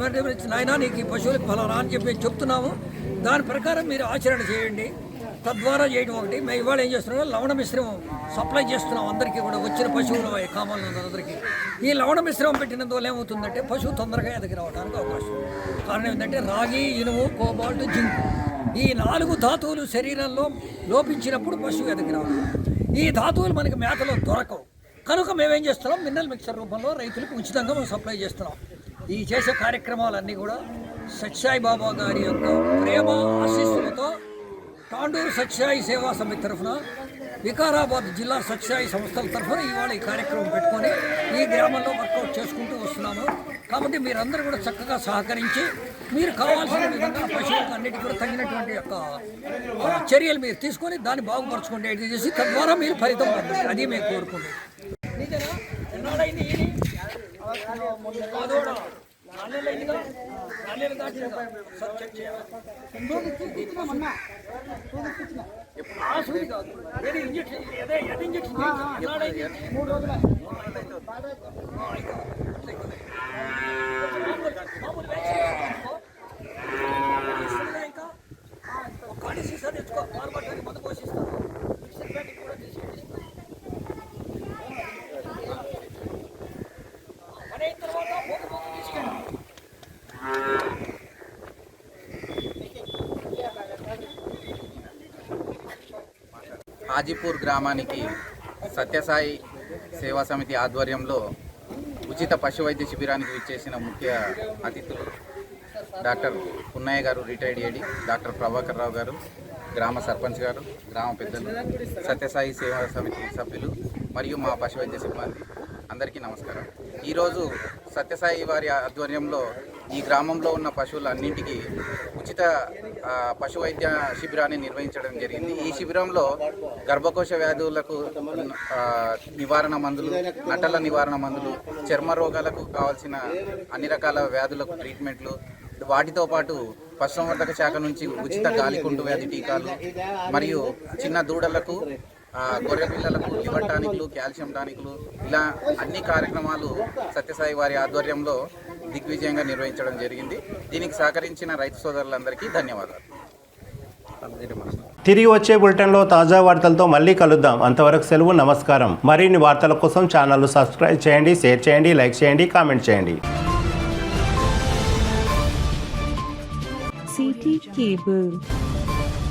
నాయనా నీకు ఈ పశువులకు ఫలానా అని చెప్పి చెప్తున్నాము, దాని ప్రకారం మీరు ఆచరణ చేయండి. తద్వారా చేయడం ఒకటి. మేము ఇవాళ ఏం చేస్తున్నాం, లవణ మిశ్రమం సప్లై చేస్తున్నాం అందరికీ కూడా, వచ్చిన పశువులు కామన్లు అందరికీ. ఈ లవణ మిశ్రమం పెట్టినందువల్ల ఏమవుతుందంటే పశువు తొందరగా ఎదగి రావడానికి అవకాశం. కారణం ఏంటంటే రాగి, ఇనుము, కోబాల్ట్, జింక్ ఈ 4 ధాతువులు శరీరంలో లోపించినప్పుడు పశువు ఎదగి రావాలి. ఈ ధాతువులు మనకి మేతలో దొరకవు కనుక మేమేం చేస్తున్నాం, మినరల్ మిక్సర్ రూపంలో రైతులకు ఉచితంగా మేము సప్లై చేస్తున్నాం. ఈ చేసే కార్యక్రమాలన్నీ కూడా సత్యసాయి బాబా గారి యొక్క ప్రేమ ఆశీస్సులతో తాండూరు సత్యసాయి సేవా సమితి తరఫున, వికారాబాద్ జిల్లా సత్యసాయి సంస్థల తరఫున ఇవాళ ఈ కార్యక్రమం పెట్టుకొని ఈ గ్రామంలో వర్కౌట్ చేసుకుంటూ వస్తున్నాము. కాబట్టి మీరందరూ కూడా చక్కగా సహకరించి మీరు కావాల్సిన విధంగా పశువులకు అన్నిటికీ కూడా తగినటువంటి యొక్క చర్యలు మీరు తీసుకొని దాన్ని బాగుపరచుకుంటే చేసి తద్వారా మీరు ఫలితం పొందండి. అది మేము కోరుకుంటాం. హాజీపూర్ గ్రామానికి సత్యసాయి సేవా సమితి ఆధ్వర్యంలో ఉచిత పశు వైద్య శిబిరానికి విచ్చేసిన ముఖ్య అతిథులు డాక్టర్ పున్నయ్య గారు, retired AD, doctor Prabhakar Rao గారు, గ్రామ సర్పంచ్ గారు, గ్రామ పెద్దలు, సత్యసాయి సేవా సమితి సభ్యులు మరియు మా పశు వైద్య సిబ్బంది అందరికీ నమస్కారం. ఈరోజు సత్యసాయి వారి ఆధ్వర్యంలో ఈ గ్రామంలో ఉన్న పశువులన్నింటికీ ఉచిత పశు వైద్య శిబిరాన్ని నిర్వహించడం జరిగింది. ఈ శిబిరంలో గర్భకోశ వ్యాధులకు నివారణ మందులు, నట్టల నివారణ మందులు, చర్మ రోగాలకు కావాల్సిన అన్ని రకాల వ్యాధులకు ట్రీట్మెంట్లు, వాటితో పాటు పశుసంవర్ధక శాఖ నుంచి ఉచిత గాలికుంటు వ్యాధి టీకాలు మరియు చిన్న దూడలకు గొర్రె పిల్లలకు లివర్ టానిక్లు, కాల్షియం టానిక్లు, ఇలా అన్ని కార్యక్రమాలు సత్యసాయి వారి ఆధ్వర్యంలో దిగ్విజయంగా నిర్వహించడం జరిగింది. దీనికి సహకరించిన రైతు సోదరులందరికీ ధన్యవాదాలు. తిరిగి వచ్చే బులెటిన్లో తాజా వార్తలతో మళ్ళీ కలుద్దాం. అంతవరకు సెలవు, నమస్కారం. మరిన్ని వార్తల కోసం ఛానల్ను సబ్స్క్రైబ్ చేయండి, షేర్ చేయండి, లైక్ చేయండి, కామెంట్ చేయండి. CT Cable.